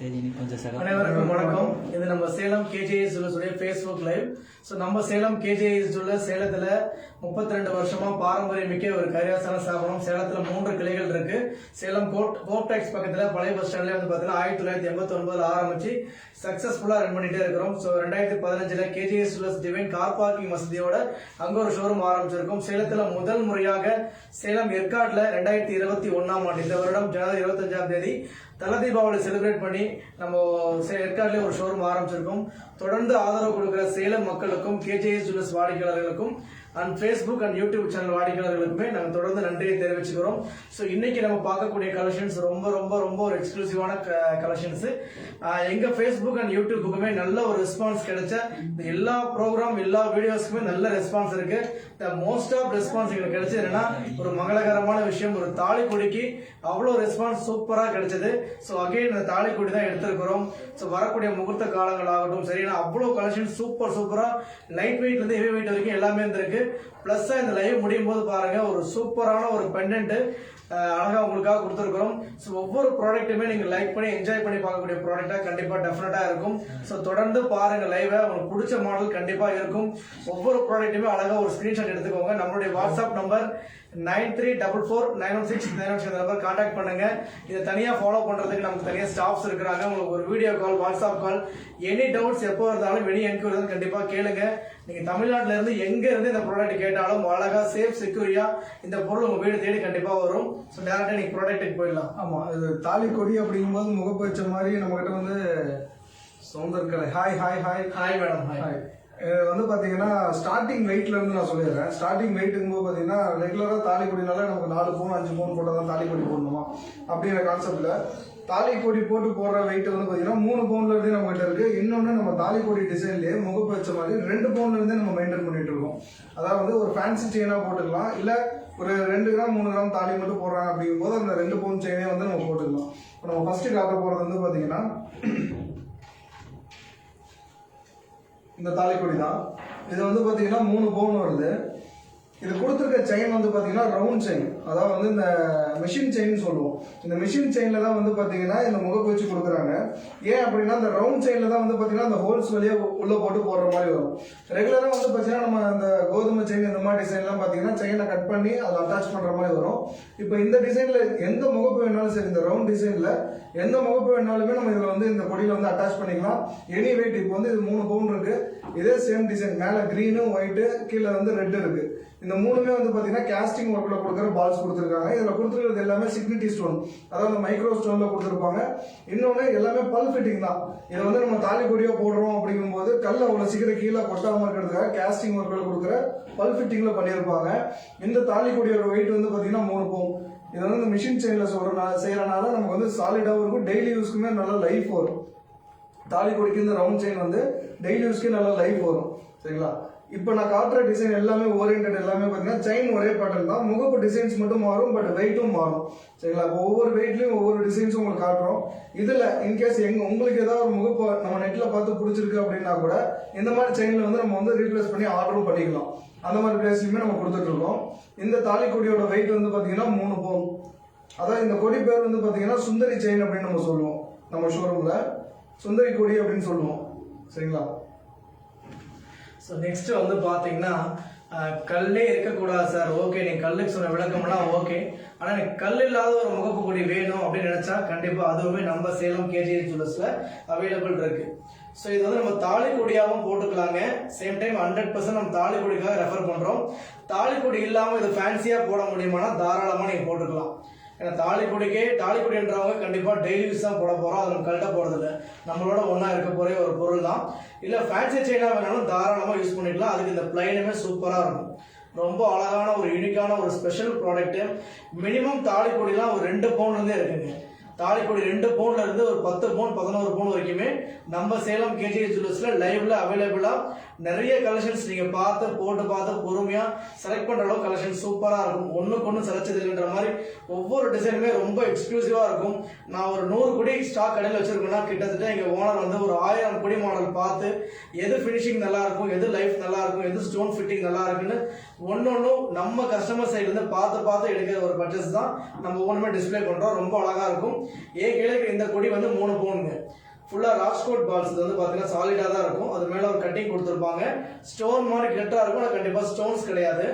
அனைவருக்கும் வணக்கம். இது நம்ம சேலம் கேஜேஎஸ் ஜுவல்லர்ஸுடைய ஃபேஸ்புக் லைவ். ஸோ நம்ம சேலம் கேஜேஎஸ் ஜுவல்லர்ஸ் சேலத்தில் 32 வருஷமா பாரம்பரியமிக்க ஒரு கைராசான ஸ்தாபனம். சேலத்தில் 3 கிளைகள் இருக்கு. சேலம் கோப்டெக்ஸ் பக்கத்தில் பழைய பஸ் ஸ்டாண்ட்லேயே வந்து பார்த்தீங்கன்னா 1989 ஆரம்பிச்சு சக்சஸ்ஃபுல்லாக ரன் பண்ணிட்டே இருக்கிறோம். So 2015 KJS jewellers divine car parking வசதியோட அங்கே ஒரு ஷோரூம் ஆரம்பிச்சிருக்கோம். சேலத்தில் முதல் முறையாக சேலம் ஏற்காட்டில் 2021ஆம் ஆண்டு இந்த வருடம் ஜனவரி 25ஆம் தேதி தல தீபாவளி செலிப்ரேட் பண்ணி நம்ம ஏற்காட்டிலே ஒரு ஷோரூம் ஆரம்பிச்சிருக்கோம். தொடர்ந்து ஆதரவு கொடுக்குற சேலம் மக்களுக்கும் கேஜேஎஸ் ஜுவல்லர்ஸ் வாடிக்கையாளர்களுக்கும் and Facebook and YouTube channel வாடிக்கையாளர்களுக்குமே நாங்கள் தொடர்ந்து நன்றியை தெரிவிச்சுக்கிறோம். ஸோ இன்னைக்கு நம்ம பார்க்கக்கூடிய கலெக்ஷன்ஸ் ரொம்ப ரொம்ப ரொம்ப ஒரு எக்ஸ்க்ளூசிவான கலெக்ஷன்ஸ். எங்கள் ஃபேஸ்புக் அண்ட் யூடியூப்புக்குமே நல்ல ஒரு ரெஸ்பான்ஸ் கிடைச்ச எல்லா ப்ரோக்ராம் எல்லா வீடியோஸ்க்குமே நல்ல ரெஸ்பான்ஸ் இருக்கு. த மோஸ்ட் ஆஃப் ரெஸ்பான்ஸ் எங்களுக்கு கிடைச்சது என்னன்னா ஒரு மங்களகரமான விஷயம், ஒரு தாலிக்கொடிக்கு அவ்வளோ ரெஸ்பான்ஸ் சூப்பராக கிடைச்சது. ஸோ அகைன் இந்த தாலிக்கொடி தான் எடுத்திருக்கிறோம். ஸோ வரக்கூடிய முகூர்த்த காலங்கள் ஆகட்டும் சரி, அவ்வளோ கலெக்ஷன் சூப்பராக லைட் வெயிட்லேருந்து ஹெவி வெயிட் வரைக்கும் எல்லாமே இருந்திருக்கு. பிளஸ் இந்த லைவ் முடியும் போது பாருங்க ஒரு சூப்பரான ஒரு பெண்டன்ட் அழகா உங்களுக்காக கொடுத்துருக்கிறோம். ஸோ ஒவ்வொரு ப்ராடக்ட்டுமே நீங்க லைக் பண்ணி என்ஜாய் பண்ணி பார்க்கக்கூடிய ப்ராடக்டா கண்டிப்பா டெஃபினட்டா இருக்கும். ஸோ தொடர்ந்து பாருங்க லைவை, உங்களுக்கு பிடிச்ச மாடல் கண்டிப்பா இருக்கும். ஒவ்வொரு ப்ராடக்ட்டுமே அழகா ஒரு ஸ்கிரீன்ஷாட் எடுத்துக்கோங்க. நம்மளுடைய வாட்ஸ்அப் நம்பர் 9344916916 இந்த நம்பர் கான்டாக்ட் பண்ணுங்க. இதை தனியா ஃபாலோ பண்றதுக்கு நமக்கு தனியா ஸ்டாஃப்ஸ் இருக்கிறாங்க. உங்களுக்கு ஒரு video call, WhatsApp call, any doubts எப்போ இருந்தாலும் வெளியே என்கொயரி கண்டிப்பா கேளுங்க. நீங்க தமிழ்நாட்டில இருந்து எங்க இருந்து இந்த ப்ராடக்ட் கேட்டாலும் அழகா சேஃப் செக்யூரியா இந்த பொருள் உங்க வீடு தேடி கண்டிப்பா வரும். ஸோ டேரக்டா நீங்க ப்ராடக்ட்டுக்கு போயிடலாம். ஆமா, இது தாலிக்கொடி அப்படிங்கும்போது முகப்பு வச்ச மாதிரி நம்ம கிட்ட வந்து Soundarkalai. Hi hi hi hi madam. Hi. வந்து பாத்தீங்கன்னா ஸ்டார்டிங் வெயிட்ல இருந்து நான் சொல்லிடுறேன். ஸ்டார்டிங் வெயிட்டுக்கும் போது பாத்தீங்கன்னா ரெகுலரா தாலிக்கொடினால நமக்கு 4 பவுன் 5 பவுன் போட்டால் தான் தாலிக்கொடி போடணுமா அப்படிங்கிற கான்செப்ட்ல தாலிக்கொடி போட்டு போடுற வெயிட் வந்து பாத்தீங்கன்னா 3 பவுன்ல இருந்தே நம்ம கிட்ட இருக்கு. இன்னொன்னு நம்ம தாலிக்கொடி டிசைன்லயே முகப்பு வச்ச மாதிரி 2 பவுன்ல இருந்தே நம்ம மெயின்டைன் பண்ணிட்டு இருக்கோம். அதாவது ஒரு ஃபேன்சி செயினா போட்டுக்கலாம், இல்ல ஒரு 2 கிராம் 3 கிராம் தாலி மட்டும் போடுறாங்க அப்படிங்கும் போது அந்த 2 பவுன் செயினே வந்து நம்ம போட்டுக்கலாம். இப்போ நம்ம ஃபர்ஸ்ட் காட்ட போறது வந்து பாத்தீங்கன்னா இந்த தாலிக்கொடி தான். இது வந்து பாத்தீங்கன்னா 3 பவுன் வருது. இது கொடுத்துருக்க செயின் வந்து பாத்தீங்கன்னா ரவுண்ட் செயின், அதாவது வந்து இந்த மிஷின் செயின் சொல்லுவோம். இந்த மிஷின் செயின்ல தான் வந்து பாத்தீங்கன்னா இந்த முகப்பு வச்சு கொடுக்குறாங்க. ஏன் அப்படின்னா இந்த ரவுண்ட் செயின்ல தான் வந்து பாத்தீங்கன்னா அந்த ஹோல்ஸ் வழியா உள்ள போட்டு போடுற மாதிரி வரும். ரெகுலரா வந்து பாத்தீங்கன்னா நம்ம அந்த கோதுமை செயின் இந்த மாதிரி டிசைன்லாம் பாத்தீங்கன்னா செயினை கட் பண்ணி அதை அட்டாச் பண்ற மாதிரி வரும். இப்போ இந்த டிசைன்ல எந்த முகப்பு வேணாலும் சரி, இந்த ரவுண்ட் டிசைன்ல எந்த முகப்பு வேணாலுமே நம்ம இதுல வந்து இந்த கொடியில வந்து அட்டாச் பண்ணிக்கலாம். Anyway. இப்போ வந்து இது 3 பவுன் இருக்கு. இதே சேம் டிசைன், மேல கிரீனும் ஒயிட்டு, கீழே வந்து ரெட் இருக்கு. இந்த 3மே வந்து பாத்தீங்கன்னா கேஸ்டிங் ஒர்க்ல கொடுக்குற பால்ஸ் கொடுத்துருக்காங்க. இதுல கொடுத்துருக்கிறது எல்லாமே சிக்னிட்டி ஸ்டோன், அதாவது மைக்ரோ ஸ்டோன்ல கொடுத்துருப்பாங்க. இன்னொன்னு எல்லாமே பல் ஃபிட்டிங் தான். இதை வந்து நம்ம தாலிக்கொடியா போடுறோம் அப்படிங்கும் போது கல் அவ்வளவு சீக்கிரம் கீழே கொட்டாம இருக்கிறதுக்காக கேஸ்டிங் ஒர்க்ல கொடுக்குற பல் ஃபிட்டிங்ல பண்ணியிருப்பாங்க. இந்த தாலிக்கொடியோட வெயிட் வந்து பாத்தீங்கன்னா 3 பவுன். இது வந்து இந்த மிஷின் செயின்ல செய்யறதுனால நமக்கு வந்து சாலிடாவும் இருக்கும், டெய்லி யூஸ்க்குமே நல்ல லைஃப் வரும். தாலிக்கொடிக்கு இந்த ரவுண்ட் செயின் வந்து டெய்லி யூஸ்க்கு நல்ல லைஃப் வரும். சரிங்களா? இப்போ நான் காட்டுற டிசைன் எல்லாமே ஓரியன்டட், எல்லாமே பார்த்தீங்கன்னா செயின் ஒரே பேட்டர்ன் தான். முகப்பு டிசைன்ஸ் மட்டும் மாறும், பட் வெயிட்டும் மாறும். சரிங்களா? இப்போ ஒவ்வொரு வெயிட்லயும் ஒவ்வொரு டிசைன்ஸும் உங்களுக்கு காட்டுறோம். இதுல இன்கேஸ் உங்களுக்கு ஏதாவது ஒரு முகப்பு நம்ம நெட்ல பார்த்து பிடிச்சிருக்கு அப்படின்னா கூட இந்த மாதிரி செயின்ல வந்து நம்ம வந்து ரீப்ளேஸ் பண்ணி ஆர்டரும் பண்ணிக்கலாம். அந்த மாதிரி பிளேஸ்லயுமே நம்ம கொடுத்துட்டு இருக்கோம். இந்த தாலிக்கொடியோட வெயிட் வந்து பாத்தீங்கன்னா 3 பவுன். அதாவது இந்த கொடி பேர் வந்து பாத்தீங்கன்னா சுந்தரி செயின் அப்படின்னு நம்ம சொல்லுவோம். நம்ம ஷோரூம்ல சுந்தரி கொடி அப்படின்னு சொல்லுவோம். சரிங்களா? ஸோ நெக்ஸ்ட் வந்து பார்த்தீங்கன்னா கல்லே இருக்கக்கூடாது சார். ஓகே, நீ கல்லுக்கு சொன்ன விளக்கம்லாம் ஓகே. ஆனால் எனக்கு கல் இல்லாத ஒரு முகப்பு கொடி வேணும் அப்படின்னு நினைச்சா கண்டிப்பாக அதுவுமே நம்ம சேலம் கேஜிஎஸ் ஜுவல்லர்ஸ்ல அவைலபிள் இருக்கு. ஸோ இது வந்து நம்ம தாலிக்கொடியாகவும் போட்டுக்கலாங்க. சேம் டைம் 100% நம்ம தாலிக்கொடிக்காக ரெஃபர் பண்றோம். தாலிக்கொடி இல்லாமல் இது ஃபேன்சியா போட முடியுமானா தாராளமாக நீங்க போட்டுக்கலாம். ஏன்னா தாலிக்கொடின்றவங்க கண்டிப்பா டெய்லி யூஸ் தான் போட போறோம். அது நம்ம கழட்ட போறது இல்லை, நம்மளோட ஒன்னா இருக்க போற ஒரு பொருள் தான். இல்ல ஃபேன்சி செயினா வேணாலும் தாராளமா யூஸ் பண்ணிக்கலாம். அதுக்கு இந்த பிளைனுமே சூப்பரா இருக்கும். ரொம்ப அழகான ஒரு யூனிக்கான ஒரு ஸ்பெஷல் ப்ராடக்ட். மினிமம் தாலிக்கொடிலாம் ஒரு 2 பவுன்ல இருந்தே இருக்குங்க. தாலிக்கொடி 2 பவுன்ல இருந்து ஒரு 10 பவுன் 11 பவுன் வரைக்குமே நம்ம சேலம் கேஜிஎஸ் ஜுவல்லர்ஸ்ல லைவ்ல அவைலபிளா நிறைய கலெக்ஷன்ஸ் நீங்க போட்டு பொறுமையா செலக்ட் பண்ற அளவு கலெக்ஷன் சூப்பரா இருக்கும். ஒண்ணுக்கு ஒண்ணு செலக்ட் இல்லைன்ற மாதிரி ஒவ்வொரு டிசைனுமே ரொம்ப எக்ஸ்க்ளூசிவா இருக்கும். நான் ஒரு 100 கொடி ஸ்டாக் கடையில் வச்சிருக்கேன்னா கிட்டத்தட்ட எங்க ஓனர் வந்து ஒரு 1000 கொடி மாடல் பார்த்து எது பினிஷிங் நல்லா இருக்கும், எது லைஃப் நல்லா இருக்கும், எது ஸ்டோன் ஃபிட்டிங் நல்லா இருக்குன்னு ஒன்னொன்னும் நம்ம கஸ்டமர் சைட்ல இருந்து பார்த்து எடுக்கிற ஒரு பர்ச்சேஸ் தான் நம்ம ஒண்ணுமே டிஸ்பிளே பண்றோம். ரொம்ப அழகா இருக்கும். ஏன் கிளைக்கு இந்த கொடி வந்து 3 பவுனுங்க. ஃபுல்லாக ராஜ்கோட் பால்ஸ் இது வந்து பார்த்தீங்கன்னா சாலிடாக தான் இருக்கும். அது மேலே ஒரு கட்டிங் கொடுத்துருப்பாங்க. ஸ்டோன் மாதிரி கெட்டாக இருக்கும், ஆனால் கண்டிப்பாக ஸ்டோன்ஸ் கிடையாது.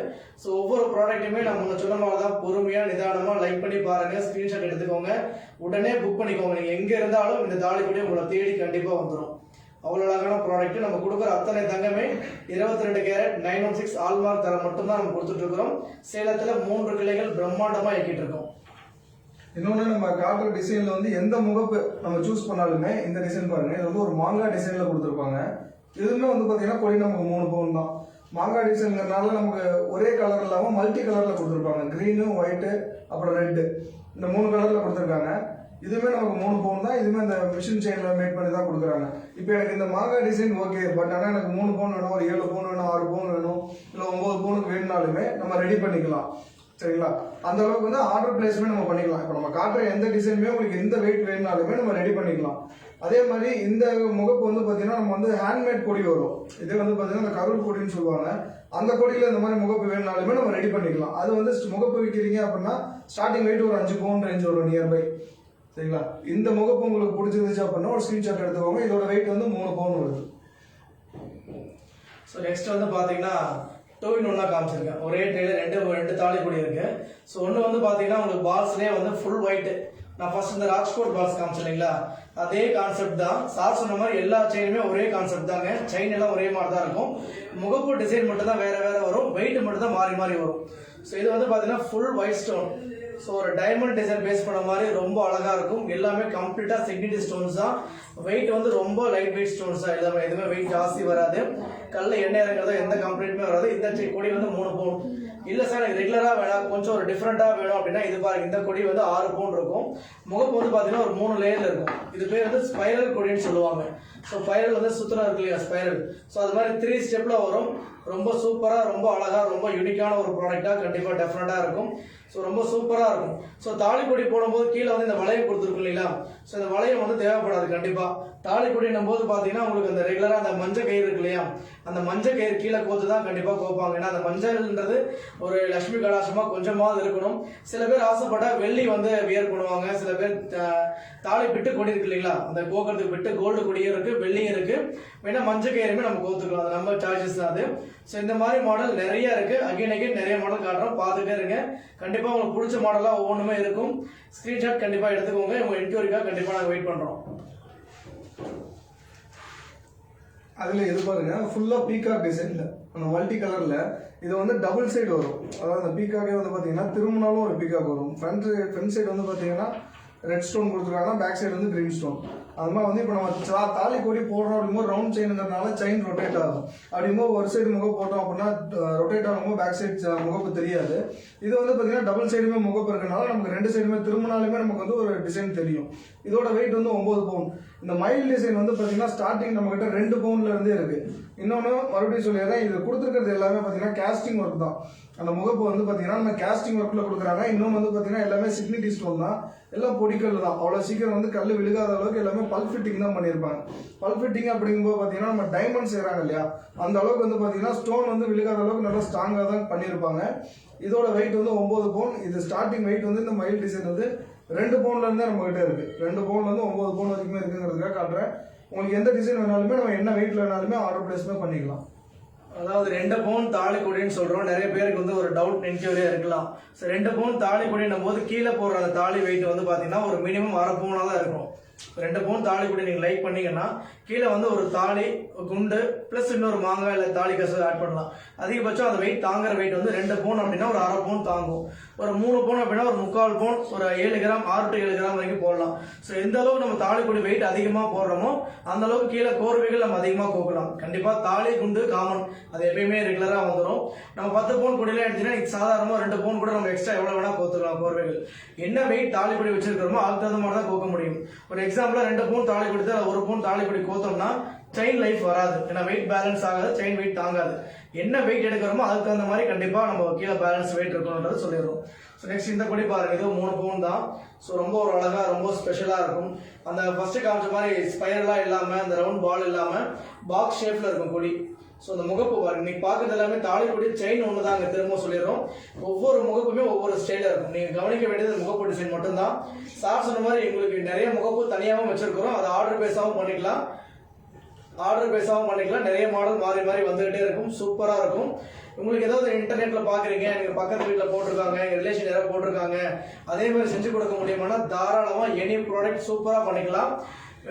ஸோ ஒவ்வொரு ப்ராடக்ட்டுமே நம்ம முன்ன சொன்ன மாதிரி தான் பொறுமையாக நிதானமாக லைக் பண்ணி பாருங்கள், ஸ்க்ரீன்ஷாட் எடுத்துக்கோங்க, உடனே புக் பண்ணிக்கோங்க. நீங்கள் எங்கே இருந்தாலும் இந்த தாலிக்குடி உங்களை தேடி கண்டிப்பாக வந்துடும். அவ்வளோ அழகான ப்ராடக்ட். நம்ம கொடுக்குற அத்தனை தங்கமே 22 கேரட் 916 ஆல்மார்க் தர மட்டும்தான் நம்ம கொடுத்துட்டு இருக்கிறோம். சேலத்தில் 3 கிளைகள் பிரம்மாண்டமாக இயக்கிட்டு இருக்கோம். இன்னொன்று நம்ம காட்டுற டிசைனில் வந்து எந்த முகப்பு நம்ம சூஸ் பண்ணாலுமே இந்த டிசைன் பாருங்க, இது வந்து ஒரு மாங்காய் டிசைனில் கொடுத்துருப்பாங்க. இதுவுமே வந்து பார்த்தீங்கன்னா கொடி நமக்கு 3 பவுன் தான். மாங்காய் டிசைன்ங்கிறதுனால நமக்கு ஒரே கலர் இல்லாமல் மல்டி கலரில் கொடுத்துருப்பாங்க. க்ரீனு, ஒயிட்டு, அப்புறம் ரெட்டு, இந்த 3 கலரில் கொடுத்துருக்காங்க. இதுவுமே நமக்கு 3 பவுன் தான். இதுவுமே இந்த மிஷின் செயினில் மேட் பண்ணி தான் கொடுக்குறாங்க. இப்போ எனக்கு இந்த மாங்காய் டிசைன் ஓகே, பட் ஆனால் எனக்கு 3 பவுன் வேணும், ஒரு 7 பவுன் வேணும், 6 பவுன் வேணும், இல்லை 9 பவுனுக்கு வேணும்னாலுமே நம்ம ரெடி பண்ணிக்கலாம். சரிங்களா? அந்த அளவுக்கு வந்து ஆர்டர் பிளேஸ்மே நம்ம பண்ணிக்கலாம். இப்போ நம்ம காட்டுற எந்த டிசைனுமே உங்களுக்கு எந்த வெயிட் வேணும்னாலுமே நம்ம ரெடி பண்ணிக்கலாம். அதே மாதிரி இந்த முகப்பு வந்து பார்த்தீங்கன்னா நம்ம வந்து ஹேண்ட்மேட் கொடி வரும். இதே வந்து பார்த்தீங்கன்னா இந்த கருள் கொடின்னு சொல்லுவாங்க. அந்த கொடியில் இந்த மாதிரி முகப்பு வேணும்னாலுமே நம்ம ரெடி பண்ணிக்கலாம். அது வந்து முகப்பு விற்கிறீங்க அப்படின்னா ஸ்டார்டிங் வெயிட் ஒரு 5 பவுன் ரேஞ்ச் வரும் நியர்பை. சரிங்களா? இந்த முகப்பு உங்களுக்கு பிடிச்சிருந்துச்சு அப்படின்னா ஒரு ஸ்கிரீன்ஷாட் எடுத்துக்கோங்க. இதோட வெயிட் வந்து 3 பவுன் வருது. ஸோ நெக்ஸ்ட் வந்து பார்த்தீங்கன்னா 2-in-1 காமிச்சிருக்கேன். ஒரே ட்ரெயில ரெண்டு தாலிக்குடி இருக்கு. ஸோ ஒன்று வந்து பார்த்தீங்கன்னா உங்களுக்கு பால்ஸ்லேயே வந்து ஃபுல் ஒயிட். நான் ஃபர்ஸ்ட் இந்த ராஜ்கோட் பால்ஸ் காமிச்சிங்களா, அதே கான்செப்ட் தான். சார் சொன்ன மாதிரி எல்லா செயினுமே ஒரே கான்செப்ட் தாங்க. செயின் எல்லாம் ஒரே மாதிரி தான் இருக்கும். முகப்பு டிசைன் மட்டும் தான் வேற வேற வரும், வெயிட் மட்டும் தான் மாறி மாறி வரும். ஸோ இது வந்து பார்த்தீங்கன்னா ஃபுல் ஒயிட் ஸ்டோன். ஸோ ஒரு டைமண்ட் டிசைன் பேஸ் பண்ண மாதிரி ரொம்ப அழகா இருக்கும். எல்லாமே கம்ப்ளீட்டா சிக்னிட்டி ஸ்டோன்ஸ் தான். வெயிட் வந்து ரொம்ப லைட் வெயிட் ஸ்டோன்ஸ் தான். எல்லாமே எதுவுமே வெயிட் ஜாஸ்தி வராது. கல்ல எண்ணெய் இறங்குறதோ எந்த கம்ப்ளீட்டுமே வராது. இந்த கொடி வந்து 3 பவுன். இல்ல சார் எனக்கு ரெகுலரா வேணாம், கொஞ்சம் ஒரு டிஃப்ரெண்டா வேணும் அப்படின்னா இது பாருங்க, இந்த கொடி வந்து 6 பவுன் இருக்கும். முகப்பு வந்து பாத்தீங்கன்னா ஒரு 3 லேயர்ல இருக்கும். இது பேர் வந்து ஸ்பைரல் கொடின்னு சொல்லுவாங்க. ஸோ ஸ்பைரல் வந்து சுத்தரா இருக்கு இல்லையா, ஸ்பைரல். ஸோ அது மாதிரி 3 ஸ்டெப்ல வரும். ரொம்ப சூப்பரா, ரொம்ப அழகா, ரொம்ப யூனிக்கான ஒரு ப்ராடக்டா கண்டிப்பா டெஃபினட்டா இருக்கும். ஸோ ரொம்ப சூப்பரா இருக்கும். ஸோ தாலிக்கொடி போடும்போது கீழே வந்து இந்த வளையம் கொடுத்துருக்கும் இல்லைங்களா, ஸோ இந்த வளையம் வந்து தேவைப்படாது கண்டிப்பா. தாலிக்கொடினும் போது பாத்தீங்கன்னா உங்களுக்கு அந்த ரெகுலரா அந்த மஞ்சள் கயிறு இருக்கு இல்லையா, அந்த மஞ்சள் கயிறு கீழே கோத்து தான் கண்டிப்பா கோப்பாங்க. ஏன்னா அந்த மஞ்சள்ன்றது ஒரு லட்சுமி கடாசமா கொஞ்சமாவது இருக்கணும். சில பேர் ஆசைப்பட்டா வெள்ளி வந்து வியர் பண்ணுவாங்க. சில பேர் தாலி பிட்டு கொடி இருக்கு இல்லைங்களா, அந்த கோக்கிறதுக்கு பிட்டு கோல்டு கொடியும் இருக்கு, வெள்ளியும் இருக்கு. வேணா மஞ்சள் கயிறுமே நம்ம கோத்துக்கலாம், அது நம்ம சார்ஜஸ் தான் அது. ஸோ இந்த மாதிரி மாடல் நிறைய இருக்கு. அகைன் நிறைய மாடல் காட்டுறோம், பார்த்துட்டே இருங்க. கண்டிப்பா உங்களுக்கு பிடிச்ச மாடலா ஒவ்வொன்றுமே இருக்கும். ஸ்கிரீன்ஷாட் கண்டிப்பா எடுத்துக்கோங்க. உங்க என்கொயரிக்காக கண்டிப்பா நாங்கள் வெயிட் பண்றோம். அதுல இது பாருங்க, ஃபுல்லா பீகாக் டிசைன்ல அந்த மல்டி கலர்ல இது வந்து டபுள் சைடு வரும். அதாவது அந்த பீகாக்கே வந்து பாத்தீங்கன்னா திரும்பினாலும் ஒரு பீகாக் வரும். ஃப்ரண்ட் சைடு வந்து பாத்தீங்கன்னா ரெட் ஸ்டோன் கொடுத்துருக்காங்க, பேக் சைடு வந்து கிரீன் ஸ்டோன். அது மாதிரி வந்து இப்போ நம்ம தாலி கொடி போடுறோம் அப்படிங்கும்போது ரவுண்ட் செயின்ங்கிறதுனால செயின் ரொட்டேட் ஆகும். அப்படிங்கும்போது ஒரு சைடு முகப்பு போட்டோம் அப்படின்னா ரொட்டேட் ஆகும்போது பேக் சைடு முகப்பு தெரியாது. இது வந்து பார்த்தீங்கன்னா டபுள் சைடுமே முகப்பு இருக்கனால நமக்கு 2 சைடுமே திரும்பினாலுமே நமக்கு வந்து ஒரு டிசைன் தெரியும். இதோட வெயிட் வந்து 9 பவுன். இந்த மயில் டிசைன் வந்து பார்த்தீங்கன்னா ஸ்டார்டிங் நம்ம கிட்ட 2 பவுன்ல இருந்தே இருக்கு. இன்னொன்று மறுபடியும் சொல்லிடுறேன், இது கொடுத்துருக்கிறது எல்லாமே பார்த்தீங்கன்னா கேஸ்டிங் ஒர்க் தான். அந்த முகப்பு வந்து பார்த்தீங்கன்னா நம்ம கேஸ்டிங் ஒர்க்கில் கொடுக்குறாங்க. இன்னொன்று வந்து பார்த்தீங்கன்னா எல்லாமே சிக்னிட்டி ஸ்டோன் தான், எல்லாம் பொடிக்கல் தான். அவ்வளோ சீக்கிரம் வந்து கல் விழுகாத அளவுக்கு எல்லாமே பல்ப் ஃபிட்டிங் தான் பண்ணியிருப்பாங்க. பல்ப் ஃபிட்டிங் அப்படிங்கும்போது பார்த்தீங்கன்னா நம்ம டைமண்ட் செய்கிறாங்க இல்லையா, அந்த அளவுக்கு வந்து பார்த்தீங்கன்னா ஸ்டோன் வந்து விழுகாத அளவுக்கு நல்லா ஸ்ட்ராங்காக தான் பண்ணியிருப்பாங்க. இதோட வெயிட் வந்து 9 பவுன். இது ஸ்டார்டிங் வெயிட் வந்து இந்த மயில் டிசைன் வந்து 2 பவுன்ல இருந்தே நம்ம கிட்ட இருக்கு. 2 பவுன்ல இருந்து 9 பவுன் வரைக்குமே இருக்குங்கிறதுக்காக காட்டுறேன். உங்களுக்கு எந்த டிசைன் வேணாலுமே நம்ம என்ன வெயிட்ல வேணாலுமே ஆர்டர் பிளேஸ்மே பண்ணிக்கலாம். அதாவது 2 பவுன் தாலிக்கொடின்னு சொல்றோம். நிறைய பேருக்கு வந்து ஒரு டவுட் என்கொயரியா இருக்கலாம். ஸோ 2 பவுன் தாலிக்கொடினும் போது கீழே போடுற அந்த தாலி வெயிட் வந்து பாத்தீங்கன்னா ஒரு மினிமம் 1/2 பவுனா தான் இருக்கும். 2 பவுன் தாலிக்கொடி நீங்க லைக் பண்ணீங்கன்னா கீழே வந்து ஒரு தாலி குண்டு பிளஸ் இன்னொரு மாங்காய் இல்லை தாலி கசு ஆட் பண்ணலாம். அதிகபட்சம் அந்த வெயிட் தாங்குற வெயிட் வந்து 2 பவுன் அப்படின்னா ஒரு 1/2 பவுன் தாங்கும். ஒரு 3 பவுன் அப்படின்னா ஒரு 3/4 பவுன், ஒரு 7 கிராம் 6 to 7 கிராம் வரைக்கும் போடலாம். ஸோ எந்த அளவுக்கு நம்ம தாலிக்கொடி வெயிட் அதிகமா போடுறோமோ அந்த அளவுக்கு கீழே கோர்வைகள் நம்ம அதிகமா கோக்கலாம். கண்டிப்பா தாலி குண்டு காமன், அது எப்பயுமே ரெகுலரா வந்துடும். நம்ம 10 பவுன் கொடியில எடுத்தீங்கன்னா சாதாரணமா 2 பவுன் கூட நம்ம எக்ஸ்ட்ரா எவ்வளவு வேணா கோத்துக்கலாம். கோர்வைகள் என்ன வெயிட் தாலிக்கொடி வச்சிருக்கிறோமோ அதுக்கு தகுந்த மாதிரி தான் கோக்க முடியும். ஒரு எக்ஸாம்பிளா 2 பவுன் தாலி கொடுத்து 1 பவுன் தாலி கொடி கோத்தோம்னா செயின் லைஃப் வராது. ஏன்னா வெயிட் பேலன்ஸ் ஆகாது, செயின் வெயிட் தாங்காது. என்ன வெயிட் எடுக்கிறோமோ அதுக்கு தகுந்த மாதிரி கண்டிப்பா நம்ம கீழே பேலன்ஸ் வெயிட் இருக்கணும்ன்றது சொல்லிடுறோம். ஸோ நெக்ஸ்ட் இந்த கொடி பாருங்க, இது 3 பவுன் தான். ஸோ ரொம்ப ஒரு அழகா ரொம்ப ஸ்பெஷலா இருக்கும். அந்த ஃபர்ஸ்ட் காமிச்ச மாதிரி ஸ்பைரலா இல்லாம அந்த ரவுண்ட் பால் இல்லாம பாக்ஸ் ஷேப்ல இருக்கும் கொடி. ஸோ அந்த முகப்பு பாருங்க, நீங்க பாக்குறது எல்லாமே தாலிக்கொடி செயின் ஒன்று தான். அங்கே திரும்ப சொல்லிடுறோம், ஒவ்வொரு முகப்புமே ஒவ்வொரு ஸ்டைல இருக்கும். நீங்க கவனிக்க வேண்டியது முகப்பு டிசைன் மட்டும்தான். சார் சொன்ன மாதிரி எங்களுக்கு நிறைய முகப்பு தனியாகவும் வச்சிருக்கிறோம். அதை ஆர்டர் பேஸாகவும் பண்ணிக்கலாம், நிறைய மாடல் மாறி மாறி வந்துகிட்டே இருக்கும். சூப்பரா இருக்கும். உங்களுக்கு ஏதாவது இன்டர்நெட்ல பாக்குறீங்க, நீங்க பக்கத்து வீட்டுல போட்டிருக்காங்க, ரிலேஷன் யாராவது போட்டிருக்காங்க, அதே மாதிரி செஞ்சு கொடுக்க முடியுமானா தாராளமா எனி ப்ராடக்ட் சூப்பரா பண்ணிக்கலாம்.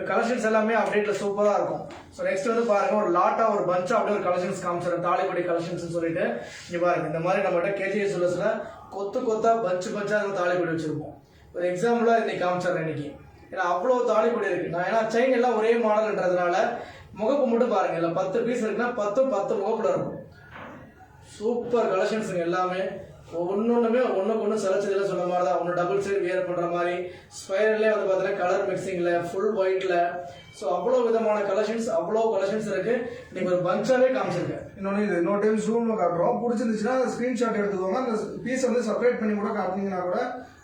கலெக்ஷன்ஸ் எல்லாமே அப்டேட்ல சூப்பரா இருக்கும். ஸோ நெக்ஸ்ட் வந்து பாருங்க, ஒரு லாட்டா ஒரு பஞ்சா அப்படியே ஒரு கலெக்ஷன்ஸ் காமிச்சிடும். தாலிக்கொடி கலெக்ஷன்ஸ் சொல்லிட்டு இங்க பாருங்க, இந்த மாதிரி நம்மகிட்ட கேஜிஎஸ் ஜுவல்லர்ஸ்ல கொத்து கொத்தா பஞ்சா தாலிக்கொடி வச்சிருப்போம். ஒரு எக்ஸாம்பிளா இன்னைக்கு காமிச்சிடுறேன் இன்னைக்கு. ஏன்னா அவ்வளவு தாலிக்கொடி இருக்கு. நான் ஏன்னா செயின் எல்லாம் ஒரே மாடல்ன்றதுனால முகப்பு மட்டும் பாருங்க, இல்ல 10 பீஸ் இருக்குன்னா 10 முகப்புல இருக்கும். சூப்பர் கலெக்ஷன்ஸ் எல்லாமே. ஒன்னொன்னுமே ஒண்ணுக்கு ஒண்ணு செலச்சதுல சொன்ன மாதிரி தான். ஒன்னு டபுள் சைடு வியர் பண்ற மாதிரி, ஸ்பைரல்லே வந்து பாத்தீங்கன்னா கலர் மிக்சிங்ல, ஃபுல் ஒயிட்ல. ஸோ அவ்வளோ விதமான கலெக்ஷன்ஸ் இருக்கு. நீங்க ஒரு பஞ்சாவே காமிச்சிருக்கேன். இன்னொரு டைம் ஜூம்ல காட்டுறோம். பிடிச்சிருந்துச்சுன்னா ஸ்கிரீன்ஷாட் எடுத்துக்கோங்க. அந்த பீஸ் வந்து செப்பரேட் பண்ணி கூட காட்டினீங்கன்னா கூட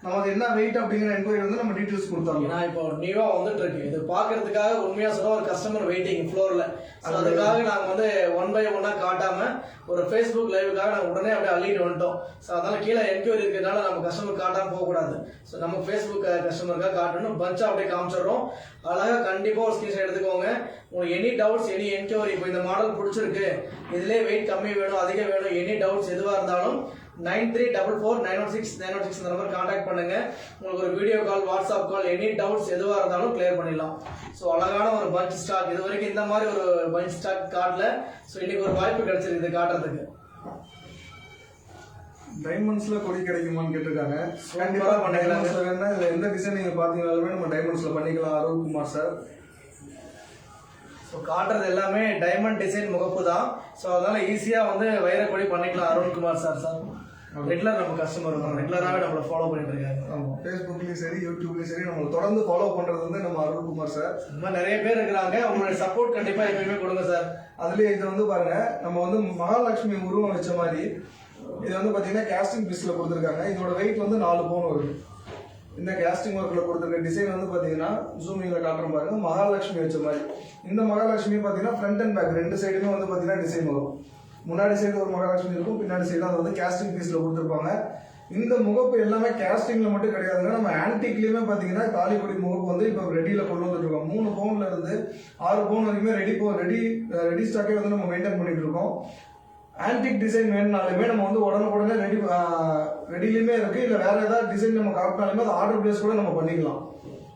நம்ம அது என்ன வெயிட் அப்படிங்கிற என்கொயரி வந்து நம்ம டீடைல்ஸ் கொடுத்தோம். ஏன்னா இப்போ நியூவா வந்துட்டு இருக்கு, இது பாக்குறதுக்காக உண்மையா சொல்ல ஒரு கஸ்டமர் வெயிட்டிங் ஃப்ளோர்ல. அதுக்காக நாங்க வந்து 1 by 1 காட்டாம ஒரு ஃபேஸ்புக் லைவுக்காக நாங்க உடனே அப்படியே அள்ளிட்டு வந்துட்டோம். ஸோ அதனால கீழே என்கொயரி இருக்கிறதுனால நம்ம கஸ்டமர் காட்டாம போக கூடாது. ஸோ நம்ம ஃபேஸ்புக் கஸ்டமருக்காக காட்டணும். பஞ்சா அப்படியே காமிச்சிடுறோம். அழகா கண்டிப்பா ஒரு ஸ்கிரீன்ஷாட் எடுத்துக்கோங்க. உங்களுக்கு எனி டவுட்ஸ், எனி என்கொயரி, இப்போ இந்த மாடல் பிடிச்சிருக்கு, இதுலேயே வெயிட் கம்மி வேணும், அதிகம் வேணும், எனி டவுட்ஸ் எதுவாக இருந்தாலும் 9344916916 இந்த நம்பர் கான்டாக்ட் பண்ணுங்க. உங்களுக்கு ஒரு video call, WhatsApp call, any doubts எதுவாக இருந்தாலும் கிளியர் பண்ணிடலாம். ஸோ அழகான ஒரு பஞ்ச் ஸ்டாக், இது வரைக்கும் இந்த மாதிரி ஒரு பஞ்ச் ஸ்டாக் காட்டல. ஸோ இன்னைக்கு ஒரு வாய்ப்பு கிடைச்சிருக்கு காட்டுறதுக்கு. டைமண்ட்ஸ்ல கொடி கிடைக்குமான்னு கேட்டிருக்காங்க. கண்டிப்பா பண்ணிக்கலாம். இதுல எந்த டிசைன் நீங்க பாத்தீங்கன்னாலுமே நம்ம டைமண்ட்ஸ்ல பண்ணிக்கலாம். அருள்குமார் சார் காட்டுறது எல்லாமே டைமண்ட் டிசைன் முகப்பு தான். ஸோ அதனால ஈஸியா வந்து வைரக்கொடி பண்ணிக்கலாம். அருண்குமார் சார் ரெகுலர் நம்ம கஸ்டமர், ரெகுலராகவே நம்மளை ஃபாலோ பண்ணிட்டு இருக்காங்க. ஆமாம், ஃபேஸ்புக்லயும் சரி யூடியூப்லயும் சரி நம்மளை தொடர்ந்து ஃபாலோ பண்றது வந்து நம்ம அருண்குமார் சார். இந்த மாதிரி நிறைய பேர் இருக்கிறாங்க. உங்களுடைய சப்போர்ட் கண்டிப்பா எப்பயுமே கொடுங்க சார். அதுலயே இது வந்து பாருங்க, நம்ம வந்து மகாலட்சுமி உருவம் வச்ச மாதிரி இது வந்து பாத்தீங்கன்னா கேஸ்டிங் பீஸ்ல கொடுத்துருக்காங்க. இதோட வெயிட் வந்து 4 பவுன் வருது. இந்த கேஸ்டிங் ஒர்க்ல கொடுத்துருக்க டிசைன் வந்து பாத்தீங்கன்னா ஜூமிங்ல காட்டுற பாருங்க, மகாலட்சுமி வச்ச மாதிரி. இந்த மகாலட்சுமி பாத்தீங்கன்னா ஃப்ரண்ட் அண்ட் பேக் ரெண்டு சைடுமே வந்து பாத்தீங்கன்னா டிசைன் வரும். முன்னாடி சைடு ஒரு மகாலட்சுமி இருக்கும், பின்னாடி சைடு அது வந்து கேஸ்டிங் பீஸ்ல கொடுத்துருப்பாங்க. இந்த முகப்பு எல்லாமே கேஸ்டிங்ல மட்டும் கிடையாதுங்க, நம்ம ஆன்டிக்லயுமே பாத்தீங்கன்னா தாலிக்கொடி முகப்பு வந்து இப்ப ரெடியில கொண்டு வந்துட்டு இருக்கோம். 3 பவுன்ல இருந்து 6 பவுன் வரைக்குமே ரெடி ஸ்டாக்கே வந்து நம்ம மெயின்டைன் பண்ணிட்டு இருக்கோம். ஆன்டிக் டிசைன் வேணும்னாலுமே நம்ம வந்து உடனே ரெடியிலுமே இருக்கு. இல்ல வேற ஏதாவது டிசைன் நம்ம காட்டினாலுமே அது ஆர்டர் பிளேஸ் கூட நம்ம பண்ணிக்கலாம்.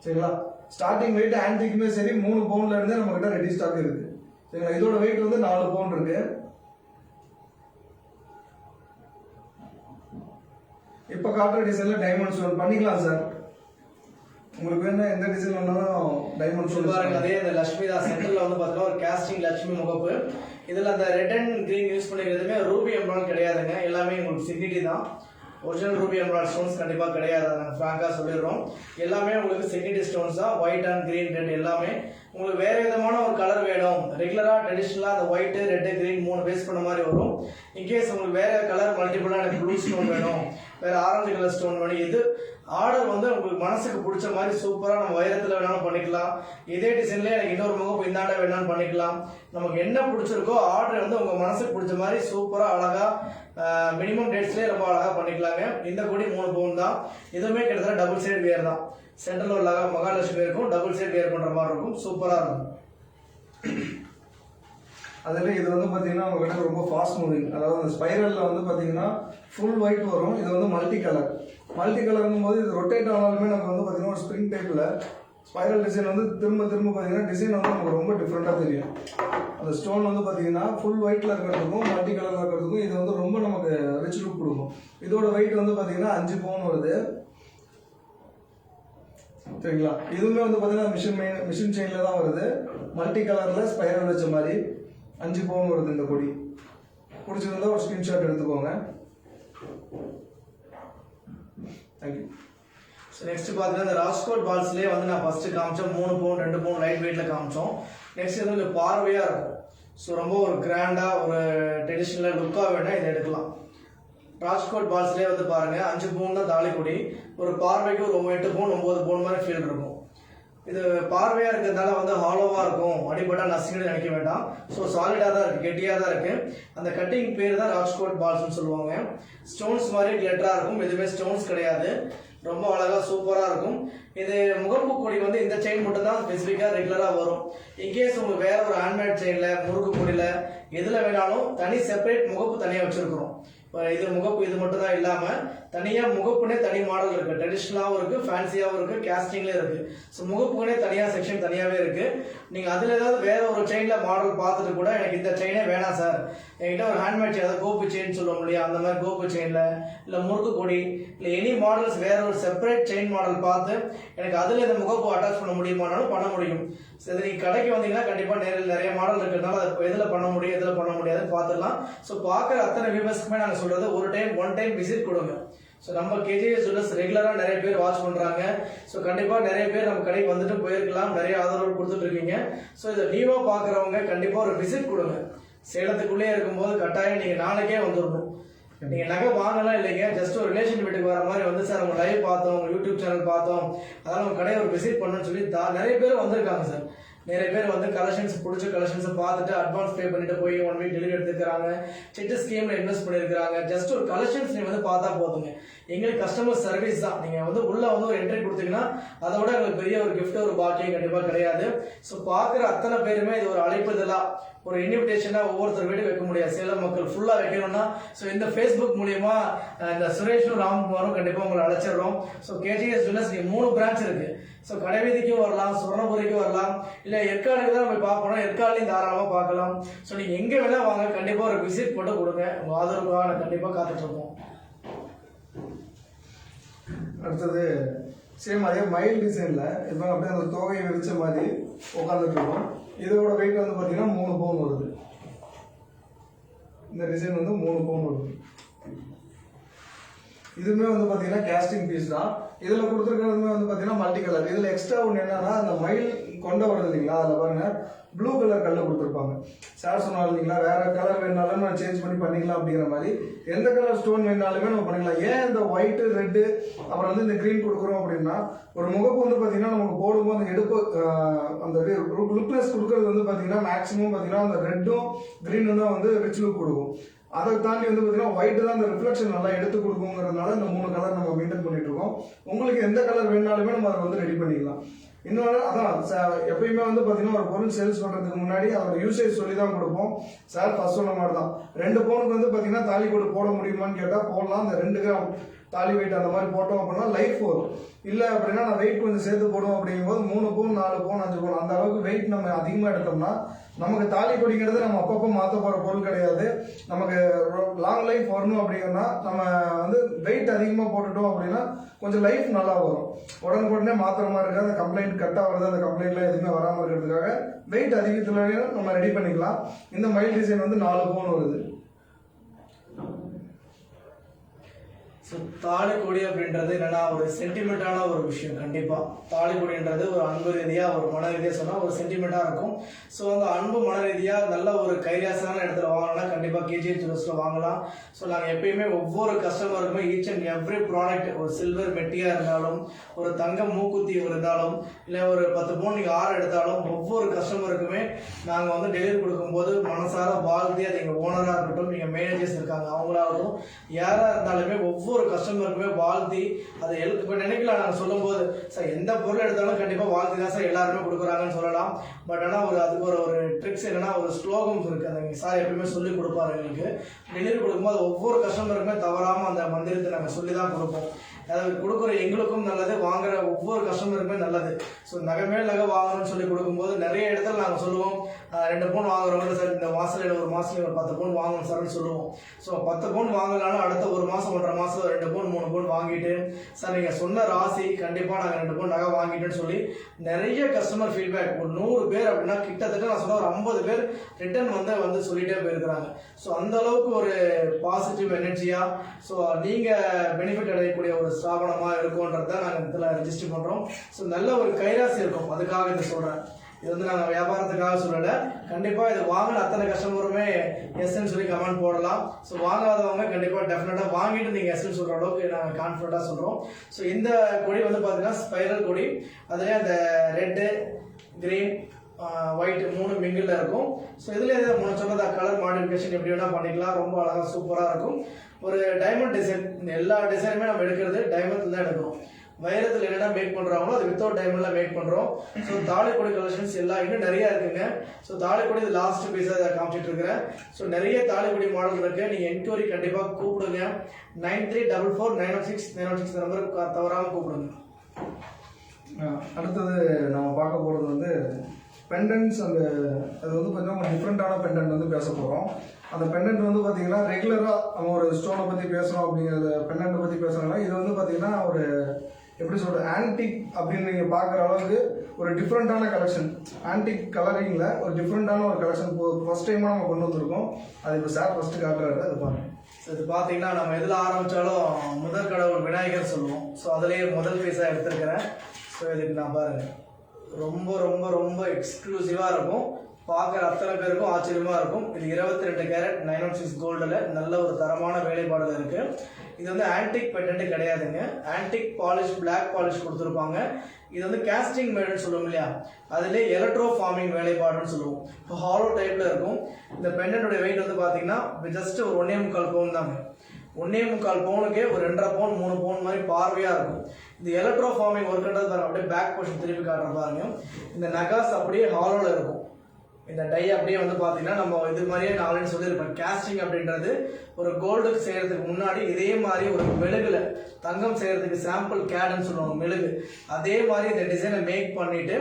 சரிங்களா? ஸ்டார்டிங் வெயிட் ஆன்டிக்குமே சரி 3 பவுன்ல இருந்தே நம்ம கிட்ட ரெடி ஸ்டாக் இருக்கு. சரிங்களா? இதோட வெயிட் வந்து 4 பவுன் இருக்கு. இப்ப காட்டுற டிசைன்ல டைமண்ட் ஸ்டோன் பண்ணிக்கலாம் சார். உங்களுக்கு வேணா எந்த டிசைன் வேணாலும் டைமண்ட் ஸ்டோன் பாருங்க. அதே அந்த லட்சுமி தான் சென்டர்ல வந்து பாத்தீங்கன்னா ஒரு கேஸ்டிங் லட்சுமி முகப்பு. இதுல அந்த ரெட் அண்ட் கிரீன் யூஸ் பண்ணிக்கிறதுமே ரூபி எம்ப்ராய்டரி கிடையாதுங்க, எல்லாமே உங்களுக்கு சிக்னிட்டி தான். ஒரிஜினல் ரூபி எம்ப்ராய்டரி ஸ்டோன்ஸ் கண்டிப்பா கிடையாது, ஃப்ராங்கா சொல்லிடுறோம். எல்லாமே உங்களுக்கு சிக்னிட்டி ஸ்டோன்ஸ் தான். ஒயிட் அண்ட் கிரீன் ரெட் எல்லாமே. உங்களுக்கு வேற விதமான ஒரு கலர் வேணும், ரெகுலரா ட்ரெடிஷனலா அந்த ஒயிட் ரெட் கிரீன் 3 பேஸ் பண்ண மாதிரி வரும். இன்கேஸ் உங்களுக்கு வேற கலர் மல்டிபிளா எனக்கு ப்ளூ ஸ்டோன் வேணும், வேற ஆரஞ்சு கலர் ஸ்டோன் வேணும், இது ஆர்டர் வந்து உங்களுக்கு மனசுக்கு பிடிச்ச மாதிரி சூப்பரா நம்ம வைரத்துல வேணாலும் பண்ணிக்கலாம். இதே டிசைன்ல எனக்கு இன்னொரு முகம் இந்தாண்ட வேணாலும் பண்ணிக்கலாம். நமக்கு என்ன பிடிச்சிருக்கோ ஆர்டர் வந்து உங்க மனசுக்கு பிடிச்ச மாதிரி சூப்பரா அழகா மினிமம் டேட்ஸ்லயே ரொம்ப அழகா பண்ணிக்கலாங்க. இந்த கொடி 3 பவுன் தான். இதுவுமே கிட்டத்தட்ட டபுள் சைடு வேர் தான். சென்டர்ல ஒரு மகாலட்சுமி இருக்கும், டபுள் சைடு வேர் பண்ற மாதிரி இருக்கும். சூப்பரா இருக்கும். அதுல இது வந்து பாத்தீங்கன்னா உங்ககிட்ட ரொம்ப ஃபாஸ்ட் மூவிங், அதாவது அந்த ஸ்பைரல்ல வந்து பாத்தீங்கன்னா ஃபுல் ஒயிட் வரும். இது வந்து மல்டி கலர்ங்கும் போது இது ரொட்டேட் ஆனாலுமே நமக்கு வந்து பாத்தீங்கன்னா ஒரு ஸ்ப்ரிங் டைப்ல ஸ்பைரல் டிசைன் வந்து திரும்ப பாத்தீங்கன்னா டிசைன் வந்து நமக்கு ரொம்ப டிஃப்ரெண்டா தெரியும். அந்த ஸ்டோன் வந்து பாத்தீங்கன்னா ஃபுல் ஒயிட்ல இருக்கிறதுக்கும் மல்டி கலர்ல இருக்கிறதுக்கும் இது வந்து ரொம்ப நமக்கு ரிச் லுக் கொடுக்கும். இதோட வெயிட் வந்து பாத்தீங்கன்னா 5 பவுன் வருது. சரிங்களா? இதுவுமே வந்து பாத்தீங்கன்னா மிஷின் செயின்ல தான் வருது. மல்டி கலர்ல ஸ்பைரல் வச்ச மாதிரி 5 பவுன் வருது இந்த கொடி. பிடிச்சிருந்தா ஒரு ஸ்கிரீன்ஷாட் எடுத்துக்கோங்க. தேங்க்யூ. ஸோ நெக்ஸ்ட் பார்த்தீங்கன்னா இந்த ராஜ்கோட் பால்ஸ்லேயே வந்து நான் ஃபர்ஸ்ட் காமிச்சோம் 3 பவுன் 2 பவுன் லைட் வெயிட்டில் காமிச்சோம். நெக்ஸ்ட் இது வந்து பார்வையாக இருக்கும். ஸோ ரொம்ப ஒரு கிராண்டாக ஒரு ட்ரெடிஷ்னலாக லுக்காக வேணால் இதை எடுக்கலாம். ராஜ்கோட் பால்ஸ்லேயே வந்து பாருங்கள் 5 பவுன் தான் தாலிக்குடி. ஒரு பார்வைக்கு ஒரு 8 பவுன் 9 பவுன் மாதிரி ஃபீல் இருக்கும். இது பார்வையாக இருக்கிறதுனால வந்து ஹாலோவாக இருக்கும், அடிபட்டா நசிங்கன்னு நினைக்க வேண்டாம். ஸோ சாலிடாக தான் இருக்குது, கெட்டியாக தான் இருக்குது. அந்த கட்டிங் பேர் தான் ராஜ்கோட் பால்ஸ்னு சொல்லுவாங்க. ஸ்டோன்ஸ் மாதிரி கிளட்டராக இருக்கும், எதுவுமே ஸ்டோன்ஸ் கிடையாது. ரொம்ப அழகாக சூப்பராக இருக்கும். இது முகப்பு கொடி வந்து இந்த செயின் மட்டும் தான் ஸ்பெசிஃபிக்காக ரெகுலராக வரும். இன்கேஸ் உங்களுக்கு வேற ஒரு ஹேண்ட்மேட் செயினில் முறுக்கு கொடியில் எதில் வேணாலும் தனி செப்பரேட் முகப்பு தனியாக வச்சுருக்குறோம். இப்போ இது முகப்பு இது மட்டும் தான் இல்லாமல் தனியாக முகப்புனே தனி மாடல் இருக்குது. ட்ரெடிஷ்னலாகவும் இருக்குது, ஃபேன்சியாகவும் இருக்குது, கேஸ்டிங்லேயும் இருக்குது. ஸோ முகப்புனே தனியாக செக்ஷன் தனியாகவே இருக்குது. நீங்கள் அதில் ஏதாவது வேற ஒரு செயினில் மாடல் பார்த்துட்டு கூட எனக்கு இந்த செயினே வேணாம் சார், என்கிட்ட ஒரு ஹேண்ட்மேட் செயின் அதாவது கோப்பு செயின் சொல்லுவோம் இல்லையா, அந்த மாதிரி கோப்பு செயினில் இல்லை முறுக்கு கொடி இல்லை எனி மாடல்ஸ் வேற ஒரு செப்பரேட் செயின் மாடல் பார்த்து எனக்கு அதில் இந்த முகப்பு அட்டாச் பண்ண முடியுமானாலும் பண்ண முடியும். ஸோ இது நீங்கள் கடைக்கு வந்தீங்கன்னா கண்டிப்பாக நேரில் நிறைய மாடல் இருக்கிறதுனால அதை எதில் பண்ண முடியும் எதில் பண்ண முடியாதுன்னு பார்த்துடலாம். ஸோ பார்க்குற அத்தனை வியூவர்ஸ்க்குமே நாங்கள் சொல்கிறது ஒன் டைம் விசிட் கொடுங்க. ஸோ நம்ம கேஜிஎஸ் ஜுவல்லர்ஸ் ரெகுலராக நிறைய பேர் வாட்ச் பண்ணுறாங்க. ஸோ கண்டிப்பாக நிறைய பேர் நம்ம கடைக்கு வந்துட்டு போயிருக்கலாம், நிறைய ஆதரவு கொடுத்துட்டு இருக்கீங்க. ஸோ இதை நியூவாக பார்க்குறவங்க கண்டிப்பாக ஒரு விசிட் கொடுங்க. சேலத்துக்குள்ளேயே இருக்கும்போது கட்டாயம் நீங்கள் நாளைக்கே வந்துடணும். நீங்கள் நகை வாங்கலாம் இல்லைங்க, ஜஸ்ட் ஒரு ரிலேஷன் வீட்டுக்கு வர மாதிரி வந்து சார் உங்கள் லைவ் பார்த்தோம், உங்கள் யூடியூப் சேனல் பார்த்தோம், அதனால் உங்கள் கடையை ஒரு விசிட் பண்ணணும்னு சொல்லி நிறைய பேர் வந்திருக்காங்க சார். நிறைய பேர் வந்து கலெக்ஷன்ஸ் பிடிச்ச கலெக்ஷன்ஸை பார்த்துட்டு அட்வான்ஸ் பே பண்ணிட்டு போய் 1 வீக் டெலிவரி எடுத்துக்கிறாங்க, சிட்டு ஸ்கீமில் இன்வெஸ்ட் பண்ணியிருக்காங்க. ஜஸ்ட் ஒரு கலெக்ஷன்ஸ் நீங்கள் வந்து பார்த்தா போதுங்க. எங்களுக்கு கஸ்டமர் சர்வீஸ் தான். நீங்கள் வந்து உள்ளே வந்து ஒரு என்ட்ரி கொடுத்தீங்கன்னா அதை விட எங்களுக்கு பெரிய ஒரு கிஃப்ட் ஒரு பாக்கியம் கண்டிப்பாக கிடையாது. ஸோ பார்க்குற அத்தனை பேருமே இது ஒரு அழைப்புதலாக ஒரு இன்விடேஷனாக ஒவ்வொருத்தர் வீடு வைக்க முடியாது. சேலம் மக்கள் ஃபுல்லாக வைக்கணும்னா ஸோ இந்த ஃபேஸ்புக் மூலியமா இந்த சுரேஷும் ராம்குமாரும் கண்டிப்பாக உங்களை அழைச்சிடுறோம். ஸோ கேஜிஎஸ் ஜுவல்லர்ஸ் 3 பிரான்ச் இருக்கு. ஸோ கடைவீதிக்கும் வரலாம், சுவர்ணபுரிக்கும் வரலாம், இல்லை ஏற்காடுக்கு தான் நம்ம பார்க்கணும், ஏற்காடுலையும் தாராளமாக பார்க்கலாம். ஸோ நீங்கள் எங்கே வேணால் வாங்க, கண்டிப்பாக ஒரு விசிட் மட்டும் கொடுங்க. உங்கள் ஆதரவுக்காக நான் கண்டிப்பாக காத்துட்ருக்கோம். அடுத்தது சேம் அதே மயில் டிசைனில் இப்போ அப்படியே அந்த தோகையை விரிச்ச மாதிரி உட்காந்துட்டு இருக்கோம். இதோட வெயிட் வந்து பார்த்தீங்கன்னா 3 பவுன் வருது. இந்த டிசைன் வந்து 3 பவுன் வருது. இதுவுமே வந்து பார்த்தீங்கன்னா கேஸ்டிங் பீஸ் தான். இதில் கொடுத்துருக்கிறதுமே வந்து பார்த்தீங்கன்னா மல்டி கலர். இதில் எக்ஸ்ட்ரா ஒன்று என்னன்னா அந்த மயில் கொண்ட வருது இல்லைங்களா, அதில் பாருங்க ப்ளூ கலர் கல்ல கொடுத்துருப்பாங்க. சார் சொன்னார் இல்லைங்களா, வேற கலர் வேணாலும் நான் சேஞ்ச் பண்ணிக்கலாம் அப்படிங்கிற மாதிரி எந்த கலர் ஸ்டோன் வேணாலுமே நம்ம பண்ணிக்கலாம். ஏன் இந்த ஒயிட்டு ரெட்டு அப்புறம் வந்து இந்த க்ரீன் கொடுக்குறோம் அப்படின்னா, ஒரு முகப்பு வந்து பார்த்தீங்கன்னா நமக்கு போடும்போது அந்த எடுப்பு அந்த லுக்னஸ் கொடுக்கறது வந்து பார்த்தீங்கன்னா மேக்ஸிமம் பார்த்தீங்கன்னா அந்த ரெட்டும் க்ரீனும் தான் வந்து ரிச் லுக் கொடுக்கும். அதை தாண்டி வந்து பார்த்தீங்கன்னா ஒயிட்டு தான் அந்த ரிஃப்ளெக்ஷன் நல்லா எடுத்து கொடுக்குங்கிறதுனால இந்த 3 கலர் நம்ம மெயின்டைன் பண்ணிட்டு இருக்கோம். உங்களுக்கு எந்த கலர் வேணாலுமே நம்ம அதை வந்து ரெடி பண்ணிக்கலாம். இன்னொன்று அதான் எப்பயுமே வந்து பார்த்தீங்கன்னா ஒரு பொருள் சேல்ஸ் பண்ணுறதுக்கு முன்னாடி அதோட யூசேஜ் சொல்லி தான் கொடுப்போம். சார் ஃபர்ஸ்ட் சொன்ன மாதிரி தான் 2 பவுனுக்கு வந்து பார்த்தீங்கன்னா தாலி கோடு போட முடியுமான்னு கேட்டால் போடலாம். அந்த 2 கிராம் தாலி வெயிட் அந்த மாதிரி போட்டோம் அப்படின்னா லைஃப் வரும். இல்லை அப்படின்னா நான் வெயிட் கொஞ்சம் சேர்த்து போடுவோம் அப்படிங்கும்போது 3 பவுன் 4 பவுன் 5 பவுன் அந்த அளவுக்கு வெயிட் நம்ம அதிகமாக எடுத்தோம்னா நமக்கு தாலி கொடிங்கிறது நம்ம அப்பப்போ மாற்ற போகிற பொருள் கிடையாது. நமக்கு லாங் லைஃப் வரணும் அப்படின்னா நம்ம வந்து வெயிட் அதிகமாக போட்டுட்டோம் அப்படின்னா கொஞ்சம் லைஃப் நல்லா வரும். உடனுக்குடனே மாத்திர மாதிரி இருக்காது, அந்த கம்ப்ளைண்ட் கட்டாக வருது, அந்த கம்ப்ளைண்ட்லாம் எதுவுமே வராமல் இருக்கிறதுக்காக வெயிட் அதிகத்துலையும் நம்ம ரெடி பண்ணிக்கலாம். இந்த மயில் டிசைன் வந்து 4 பவுன் வருது. ஸோ தாலிக்கொடி அப்படின்றது என்னன்னா ஒரு சென்டிமெண்ட்டான ஒரு விஷயம். கண்டிப்பாக தாலிக்கொடின்றது ஒரு அன்பு ரீதியாக ஒரு மன ரீதியாக சொன்னால் ஒரு சென்டிமெண்ட்டாக இருக்கும். ஸோ அந்த அன்பு மன ரீதியாக நல்ல ஒரு கைராசான இடத்துல வாங்கணும்னா கண்டிப்பாக கேஜிஎஸ் ஜுவல்லர்ஸில் வாங்கலாம். ஸோ நாங்கள் எப்பயுமே ஒவ்வொரு கஸ்டமருக்குமே ஈச் அண்ட் எவ்ரி ப்ராடக்ட் ஒரு சில்வர் மெட்டியாக இருந்தாலும் ஒரு தங்க மூக்குத்தி இருந்தாலும் இல்லை ஒரு 10 பவுன் நீங்கள் ஆறு எடுத்தாலும் ஒவ்வொரு கஸ்டமருக்குமே நாங்கள் வந்து டெலிவரி கொடுக்கும்போது மனசார வாழ்த்தி அது எங்கள் ஓனராக இருக்கட்டும், நீங்கள் மேனேஜர்ஸ் இருக்காங்க அவங்களாகட்டும் யாராக இருந்தாலுமே ஒவ்வொரு கஸ்டமருக்குமே வாழ்த்தி அதை இப்போ நினைக்கலாம். நாங்கள் சொல்லும்போது சார் எந்த பொருள் எடுத்தாலும் கண்டிப்பாக வாழ்த்தி தான் சார் எல்லாருமே கொடுக்குறாங்கன்னு சொல்லலாம். பட் ஆனால் அதுக்கு ஒரு ட்ரிக்ஸ் என்னன்னா ஒரு ஸ்லோகம்ஸ் இருக்குது. அந்த சார் எப்பயுமே சொல்லி கொடுப்பாரு எங்களுக்கு. டெலிவரி கொடுக்கும்போது ஒவ்வொரு கஸ்டமருக்குமே தவறாமல் அந்த மந்திரத்தை நாங்கள் சொல்லி தான் கொடுப்போம். அதாவது கொடுக்குற எங்களுக்கும் நல்லது, வாங்குற ஒவ்வொரு கஸ்டமருக்குமே நல்லது. ஸோ நகை மேல் நகை வாங்கணும்னு சொல்லி கொடுக்கும்போது நிறைய இடத்துல நாங்கள் சொல்லுவோம் 2 பவுன் வாங்குறவங்க சார் இந்த மாதத்தில் ஒரு மாதத்துல ஒரு 10 பவுன் வாங்கணும் சார்னு சொல்லுவோம். ஸோ 10 பவுன் வாங்கலாம்னு அடுத்த 1 மாதம் 1.5 மாதம் 2 பவுன் 3 பவுன் வாங்கிட்டு சார் நீங்கள் சொன்ன ராசி கண்டிப்பாக நாங்கள் 2 பவுன் நகை வாங்கிட்டேன்னு சொல்லி நிறைய கஸ்டமர் ஃபீட்பேக் ஒரு 100 பேர் அப்படின்னா கிட்டத்தட்ட நான் சொன்ன ஒரு 50 பேர் ரிட்டர்ன் வந்து சொல்லிட்டே போயிருக்கிறாங்க. ஸோ அந்த அளவுக்கு ஒரு பாசிட்டிவ் எனர்ஜியாக ஸோ நீங்கள் பெனிஃபிட் அடையக்கூடிய ஒரு ஸ்தாபனமாக இருக்கும்ன்றத நாங்கள் இதில் ரெஜிஸ்டர் பண்ணுறோம். ஸோ நல்ல ஒரு கைராசி இருக்கும், அதுக்காக இதை சொல்கிறேன். இது வந்து நாங்கள் வியாபாரத்துக்காக சொல்லலை. கண்டிப்பாக இது வாங்கின அத்தனை கஸ்டமருமே எஸ்ன்னு சொல்லி கமெண்ட் போடலாம். ஸோ வாங்காதவங்க கண்டிப்பாக டெஃபினட்டாக வாங்கிட்டு நீங்கள் எஸ்ன்னு சொல்கிற அளவுக்கு நாங்கள் கான்ஃபிடண்ட்டாக சொல்கிறோம். ஸோ இந்த கொடி வந்து பார்த்தீங்கன்னா ஸ்பைரல் கொடி, அதுலேயே அந்த ரெட்டு, கிரீன், ஒயிட் 3 மிங்கில் இருக்கும். ஸோ இதில் முன்ன சொன்னதா கலர் மாடிஃபிகேஷன் எப்படி வேணால் பண்ணிக்கலாம். ரொம்ப அழகாக சூப்பராக இருக்கும். ஒரு டைமண்ட் டிசைன், இந்த எல்லா டிசைனுமே நம்ம எடுக்கிறது டைமண்டில் தான் எடுக்கிறோம். வைரத்தில் என்னென்ன மேக் பண்ணுறாங்களோ அது வித்தவுட் டைமண்டில் மேக் பண்ணுறோம். ஸோ தாலிக்கொடி கலெக்ஷன்ஸ் எல்லாம் இன்னும் நிறையா இருக்குங்க. ஸோ தாலிக்கொடி இது லாஸ்ட் பீஸாக காமிச்சிட்டு இருக்கிறேன். ஸோ நிறைய தாலிக்கொடி மாடல் இருக்குது. நீங்கள் என்கொயரி கண்டிப்பாக கூப்பிடுங்க. 9344916916 நம்பருக்கு தவறாமல் கூப்பிடுங்க. அடுத்தது நம்ம பார்க்க போகிறது வந்து பெண்டன்ஸ். அது வந்து பார்த்தீங்கன்னா டிஃப்ரெண்ட்டான பெண்டன்ட் வந்து பேச போகிறோம். அந்த பெண்டன்ட் வந்து பார்த்தீங்கன்னா ரெகுலராக நம்ம ஒரு ஸ்டோனை பற்றி பேசுகிறோம் அப்படிங்கிறத பெண்டன்ட்டை பற்றி பேசுகிறோம்னா இது வந்து பார்த்தீங்கன்னா ஒரு எப்படி சொல்கிறது ஆன்டிக் அப்படின்னு நீங்கள் பார்க்குற அளவுக்கு ஒரு டிஃப்ரெண்ட்டான கலெக்ஷன். ஆன்டிக் கலரிங்கில் ஒரு டிஃப்ரெண்ட்டான ஒரு கலெக்ஷன் ஃபர்ஸ்ட் டைமாக நம்ம கொண்டு வந்திருக்கோம். அது இப்போ சார் ஃபஸ்ட்டு காட்டுறாரு, அது பாருங்க. ஸோ இது பார்த்தீங்கன்னா நம்ம எதில் ஆரம்பித்தாலும் முதல் கடவுள் விநாயகர் சொல்லுவோம். ஸோ அதுலேயே முதல் பீஸாக எடுத்துருக்கிறேன். ஸோ இதுக்கு நான் பாருங்கள் ரொம்ப ரொம்ப ரொம்ப எக்ஸ்க்ளூசிவாக இருக்கும். பார்க்குற அத்தனை பேருக்கும் ஆச்சரியமாக இருக்கும். இது 22 கேரட் 916 கோல்டில் நல்ல ஒரு தரமான வேலைப்பாடில் இருக்குது. இது வந்து ஆன்டிக் பெண்டன்ட் கிடையாதுங்க. ஆன்டிக் பாலிஷ், பிளாக் பாலிஷ் கொடுத்துருப்பாங்க. இது வந்து கேஸ்டிங் மேடுன்னு சொல்லுவோம் இல்லையா, அதிலே எலக்ட்ரோ ஃபார்மிங் வேலைப்பாடுன்னு சொல்லுவோம். இப்போ ஹாலோ டைப்பில் இருக்கும். இந்த பெண்டன்ட்டுடைய வெயிட் வந்து பார்த்தீங்கன்னா ஜஸ்ட் ஒரு 1.25 பவுன் தாங்க. 1.25 பவுனுக்கே ஒரு 2.5 பவுன் 3 பவுன் மாதிரி பார்வையாக இருக்கும். இந்த எலக்ட்ரோ ஃபார்மிங் ஒர்க்குன்றது பாருங்க, அப்படியே பேக் போர்ஷன் திருப்பி காட்டுற பாருங்க. இந்த நகாஸ் அப்படியே ஹாலோவில் இருக்கும். இந்த டை அப்படியே வந்து பார்த்தீங்கன்னா நம்ம இது மாதிரியே நான் ஆல்ரெடி சொல்லியிருப்பேன். கேஸ்டிங் அப்படின்றது ஒரு கோல்டுக்கு செய்கிறதுக்கு முன்னாடி இதே மாதிரி ஒரு மெழுகுல தங்கம் செய்கிறதுக்கு சாம்பிள் கேடுன்னு சொல்லுவாங்க மெழுகு. அதே மாதிரி இந்த டிசைனை மேக் பண்ணிவிட்டு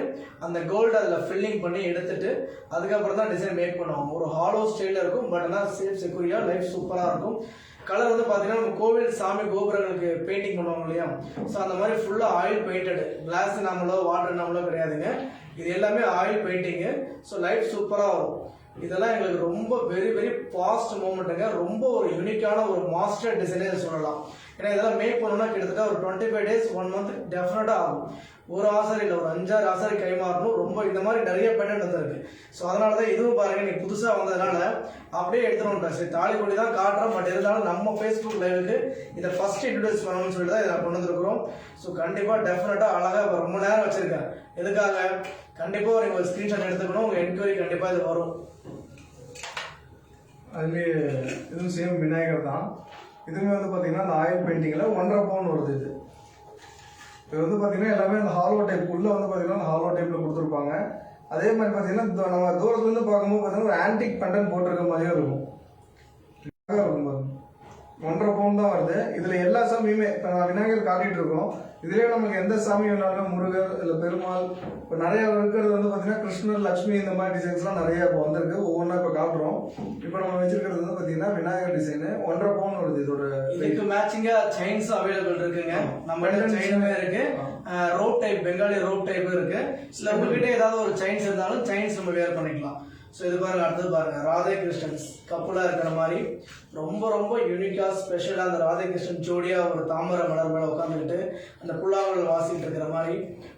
அந்த கோல்டு அதில் ஃபில்லிங் பண்ணி எடுத்துட்டு அதுக்கப்புறம் தான் டிசைன் மேக் பண்ணுவாங்க. ஒரு ஹாலோ ஸ்டைலில் இருக்கும். பட் ஆனால் சேஃப் செக்யூரியாக லைஃப் சூப்பராக இருக்கும். கலர் வந்து பார்த்தீங்கன்னா நம்ம கோவில் சாமி கோபுரங்களுக்கு பெயிண்டிங் பண்ணுவாங்க இல்லையா, ஸோ அந்த மாதிரி ஃபுல்லாக ஆயில் பெயிண்டடு. கிளாஸ் நம்மளோ வாட்டர் நம்மளோ கிடையாதுங்க. இது எல்லாமே ஆயில் பெயிண்டிங்கு. ஸோ லைஃப் சூப்பராக வரும். இதெல்லாம் எங்களுக்கு ரொம்ப வெரி வெரி ஃபாஸ்ட் மூமெண்ட்டுங்க. ரொம்ப ஒரு யூனிக்கான ஒரு மாஸ்டர் டிசைனே சொல்லலாம். ஏன்னா இதெல்லாம் மேக் பண்ணணும்னா கிட்டத்தட்ட ஒரு 25 days 1 month டெஃபினட்டாக ஆகும். ஒரு ஆசாரி இல்லை, ஒரு 5-6 ஆசாரி கைமாறணும். ரொம்ப இந்த மாதிரி நிறைய பெண்டன்ட் வந்துருக்கு. ஸோ அதனால தான் இதுவும் பாருங்கள், நீ புதுசாக வந்ததுனால அப்படியே எடுத்துகிட்டு. சரி தாலிக்கொடி தான் காட்டுறோம், பட் இருந்தாலும் நம்ம ஃபேஸ்புக் லைவுக்கு இதை ஃபர்ஸ்ட் இன்ட்ரடியூஸ் பண்ணணும்னு சொல்லிட்டு தான் இதை கொண்டு வந்துருக்குறோம். ஸோ கண்டிப்பாக டெஃபினட்டாக அழகாக ரொம்ப நேரம் வச்சுருக்கேன். எதுக்காக? கண்டிப்பாக நீங்கள் ஒரு ஸ்க்ரீன்ஷாட் எடுத்துக்கணும். உங்கள் என்கொயரி கண்டிப்பாக இது வரும். அதுலேயே இதுவும் சேம் விநாயகர் தான். இதுவுமே வந்து பார்த்தீங்கன்னா அந்த ஆயில் பெயிண்டிங்கில் 1.5 பவுன் வருது. இது வந்து பார்த்தீங்கன்னா எல்லாமே அந்த ஹாலோ டைப் உள்ளே வந்து பார்த்தீங்கன்னா அந்த ஹாலோ டைப்பில் கொடுத்துருப்பாங்க. அதே மாதிரி பார்த்தீங்கன்னா நம்ம தூரத்துலேருந்து பார்க்கும்போது பார்த்தீங்கன்னா ஒரு ஆன்டிக் பெண்டன்ட் போட்டிருக்க மாதிரியே இருக்கும். 1.5 பவுன் தான் வருது. இதில் எல்லா சாமியுமே இப்போ நான் விநாயகர் காட்டிகிட்டு இருக்கோம். இதுலேயே நமக்கு எந்த சாமி வேணாலும் முருகர் இல்லை பெருமாள், இப்போ நிறையா இருக்கிறது வந்து பார்த்தீங்கன்னா கிருஷ்ணர், லக்ஷ்மி, இந்த மாதிரி டிசைன்ஸ்லாம் நிறையா இப்போ வந்திருக்கு. ஒவ்வொன்றா இப்போ காட்டுறோம். இப்போ நம்ம வச்சிருக்கிறது வந்து பார்த்தீங்கன்னா விநாயகர் டிசைனு 1.5 பவுன் வருது. இதோட இதுக்கு மேட்சிங்காக செயின்ஸ் அவைலபிள் இருக்குங்க. நம்ம செயினுமே இருக்கு, rope type, Bengali rope type இருக்கு. இல்லை உங்ககிட்ட ஏதாவது ஒரு செயின்ஸ் இருந்தாலும் செயின்ஸ் நம்ம வேர் பண்ணிக்கலாம். ஸோ இது பாருங்க, அடுத்தது பாருங்க, ராதே கிருஷ்ணன்ஸ் கப்புலாக இருக்கிற மாதிரி ரொம்ப ரொம்ப யூனிக்காக ஸ்பெஷலாக அந்த ராதே கிருஷ்ணன் ஜோடியாக ஒரு தாமரை மலர் மேலே உட்காந்துக்கிட்டு அந்த புல்லாங்கல் வாசிக்கிட்டு இருக்கிற மாதிரி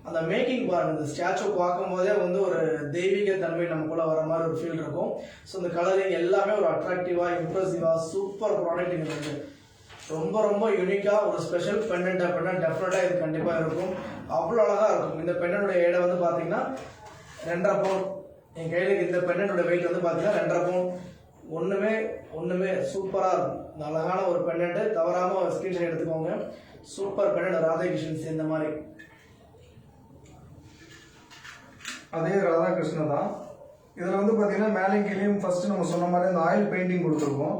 அந்த மேக்கிங் பாருங்க. இந்த ஸ்டாச்சு பார்க்கும்போதே வந்து ஒரு தெய்வீக தன்மை நமக்குள்ள வர மாதிரி ஒரு ஃபீல் இருக்கும். ஸோ இந்த கலரிங் எல்லாமே ஒரு அட்ராக்டிவாக இம்ப்ரெசிவாக சூப்பர் ப்ராடக்ட் இங்கே இருக்குது. ரொம்ப ரொம்ப யூனிக்காக ஒரு ஸ்பெஷல் பெண்டன்ட் அப்படின்னா டெஃபினட்டாக இது கண்டிப்பாக இருக்கும். அவ்வளோ அழகாக இருக்கும். இந்த பெண்டனுடைய எடை வந்து பார்த்தீங்கன்னா 2.5 பவுன். என் கையில் இந்த பெண்டனோட வெயிட் வந்து பார்த்தீங்கன்னா 2.5 பவுன். ஒன்றுமே சூப்பராக இருக்கும். இந்த அழகான ஒரு பெண்டன்ட்டு தவறாமல் ஸ்க்ரீன்ஷாட் எடுத்துக்கோங்க. சூப்பர் பெண்டன்ட் ராதாகிருஷ்ணன்ஸ் இந்த மாதிரி. அதே ராதாகிருஷ்ணன் தான். இதில் வந்து பார்த்தீங்கன்னா மேலே கீழேயும் ஃபஸ்ட்டு நம்ம சொன்ன மாதிரி இந்த ஆயில் பெயிண்டிங் கொடுத்துருக்கோம்.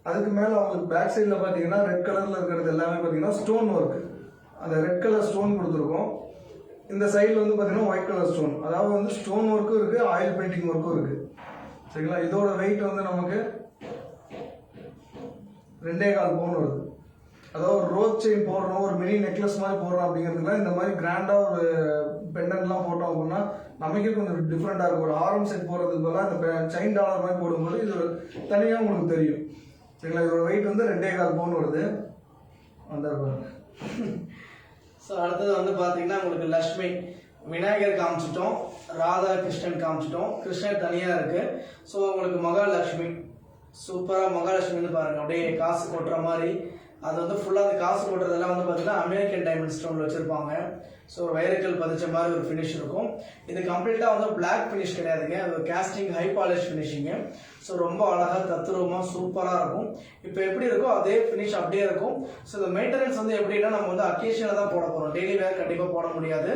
அதுக்கு மேலே அவங்களுக்கு பேக் சைடில் பார்த்தீங்கன்னா ரெட் கலரில் இருக்கிறது எல்லாமே பார்த்தீங்கன்னா ஸ்டோன் ஒர்க். அந்த ரெட் கலர் ஸ்டோன் கொடுத்துருக்கோம். இந்த சைடில் வந்து பார்த்தீங்கன்னா ஒயிட் கலர் ஸ்டோன். அதாவது வந்து ஸ்டோன் ஒர்க்கும் இருக்குது, ஆயில் பெயிண்டிங் ஒர்க்கும் இருக்குது. சரிங்களா? இதோட வெயிட் வந்து நமக்கு 2.25 பவுன் வருது. அதாவது ஒரு ரோப் செயின் போடுறோம், ஒரு மினி நெக்லஸ் மாதிரி போடுறோம் அப்படிங்கிறதுக்குலாம் இந்த மாதிரி கிராண்டாக ஒரு பெண்டன்ட்லாம் போட்டோம் அப்படின்னா நமக்கே கொஞ்சம் டிஃப்ரெண்ட்டாக இருக்கும். ஒரு ஆரம் செட் போடுறதுக்கு பதிலாக இந்த செயின் டாலர் மாதிரி போடும்போது இது தனியாக உங்களுக்கு தெரியும். சரிங்களா? இதோட வெயிட் வந்து 2.25 பவுன் வருது. வந்தார். ஸோ அடுத்தது வந்து பார்த்தீங்கன்னா உங்களுக்கு லக்ஷ்மி விநாயகர் காமிச்சிட்டோம், ராதா கிருஷ்ணன் காமிச்சிட்டோம், கிருஷ்ணன் தனியாக இருக்குது. ஸோ உங்களுக்கு மகாலட்சுமி சூப்பராக மகாலட்சுமின்னு பாருங்கள், அப்படியே காசு கொட்டுற மாதிரி. அது வந்து ஃபுல்லாக அந்த காசு கொட்டுறதெல்லாம் வந்து பார்த்தீங்கன்னா அமெரிக்கன் டைமண்ட் ஸ்டோனில் வச்சுருப்பாங்க. ஸோ ஒரு வைரக்கல் பதிச்ச மாதிரி ஒரு ஃபினிஷ் இருக்கும். இது கம்ப்ளீட்டாக வந்து பிளாக் ஃபினிஷ் கிடையாதுங்க, அது casting high polish finishing. So ரொம்ப அழகாக தத்துரூபமாக சூப்பராக இருக்கும். இப்போ எப்படி இருக்கோ அதே ஃபினிஷ் அப்படியே இருக்கும். ஸோ இந்த மெயின்டெனன்ஸ் வந்து எப்படின்னா நம்ம வந்து அக்கேஷனில் தான் போட போகிறோம், டெய்லி வேர் கண்டிப்பாக போட முடியாது.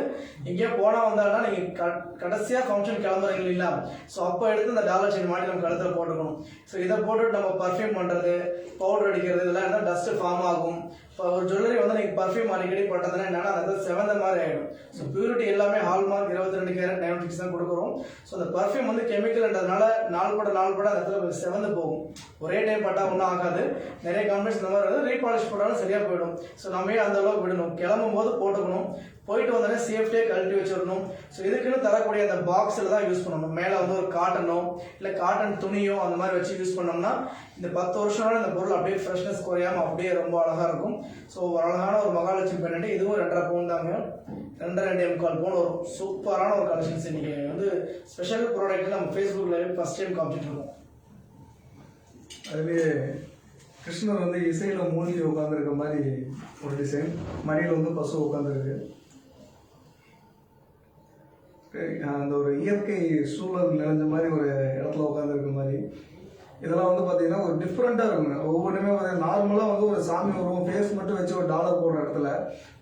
எங்கேயோ போனால் வந்தாங்கன்னா நீங்கள் கடைசியாக ஃபங்க்ஷன் கிளம்புறீங்க இல்லைங்களா, ஸோ அப்போ எடுத்து இந்த டாலர் செயின் மாட்டி நம்ம கழுத்தில் போட்டுக்கணும். ஸோ இதை போட்டுட்டு நம்ம பர்ஃப்யூம் பண்ணுறது, பவுடர் அடிக்கிறது இதெல்லாம் இருந்தால் டஸ்ட்டு ஃபார்ம் ஆகும். இப்போ ஒரு ஜுவல்லரி வந்து நீங்கள் பர்ஃப்யூம் அடிக்கடி பண்ணுறதுனா என்னன்னா அது செவந்த மாதிரி ஆகிடும். ஸோ பியூரிட்டி எல்லாமே ஹால்மார்க் 22 கேரட் 96 தான் கொடுக்குறோம். ஸோ அந்த பர்ஃப்யூம் வந்து கெமிக்கல்ன்றதுனால நாள் பட அந்த இடத்துல செவந்து போகும். ஒரே டைம் பட்டா ஒன்றும் ஆகாது. நிறைய கம்பெனிஸ் இந்த மாதிரி வந்து ரீபாலிஷ் போட்டாலும் சரியாக போயிடும். ஸோ நம்ம அந்த அளவுக்கு விடணும், கிளம்பும் போது போட்டுக்கணும், போயிட்டு வந்தோடனே சேஃப்டியாக கழட்டி வச்சிடணும். ஸோ இதுக்குன்னு தரக்கூடிய அந்த பாக்ஸில் தான் யூஸ் பண்ணணும். மேலே வந்து ஒரு காட்டனோ இல்லை காட்டன் துணியோ அந்த மாதிரி வச்சு யூஸ் பண்ணோம்னா இந்த 10 வருஷம் இந்த பொருள் அப்படியே ஃப்ரெஷ்னஸ் குறையாமல் அப்படியே ரொம்ப அழகாக இருக்கும். ஸோ ஒரு அழகான ஒரு மகாலட்சுமி பெண்ணு, இதுவும் 2.5 பவுன் தாங்க, 2.5 பவுன் வரும். சூப்பரான ஒரு கலெக்ஷன்ஸ் இன்னைக்கு வந்து ஸ்பெஷல் ப்ராடக்ட் நம்ம ஃபேஸ்புக்கில் ஃபர்ஸ்ட் டைம் காமிச்சிட்டு இருக்கோம். அதுலேயே கிருஷ்ணர் வந்து இசையில் மூழ்கி உட்காந்துருக்க மாதிரி ஒரு டிசைன், மடியில் வந்து பசு உட்காந்துருக்கு. அந்த ஒரு இயற்கை சூழல் நிறைஞ்ச மாதிரி ஒரு இடத்துல உட்காந்துருக்க மாதிரி. இதெல்லாம் வந்து பார்த்தீங்கன்னா ஒரு டிஃப்ரெண்ட்டாக இருக்குங்க. ஒவ்வொன்றுமே பார்த்தீங்கன்னா நார்மலாக வந்து ஒரு சாமி உருவம் ஃபேஸ் மட்டும் வச்சு ஒரு டாலர் போடுற இடத்துல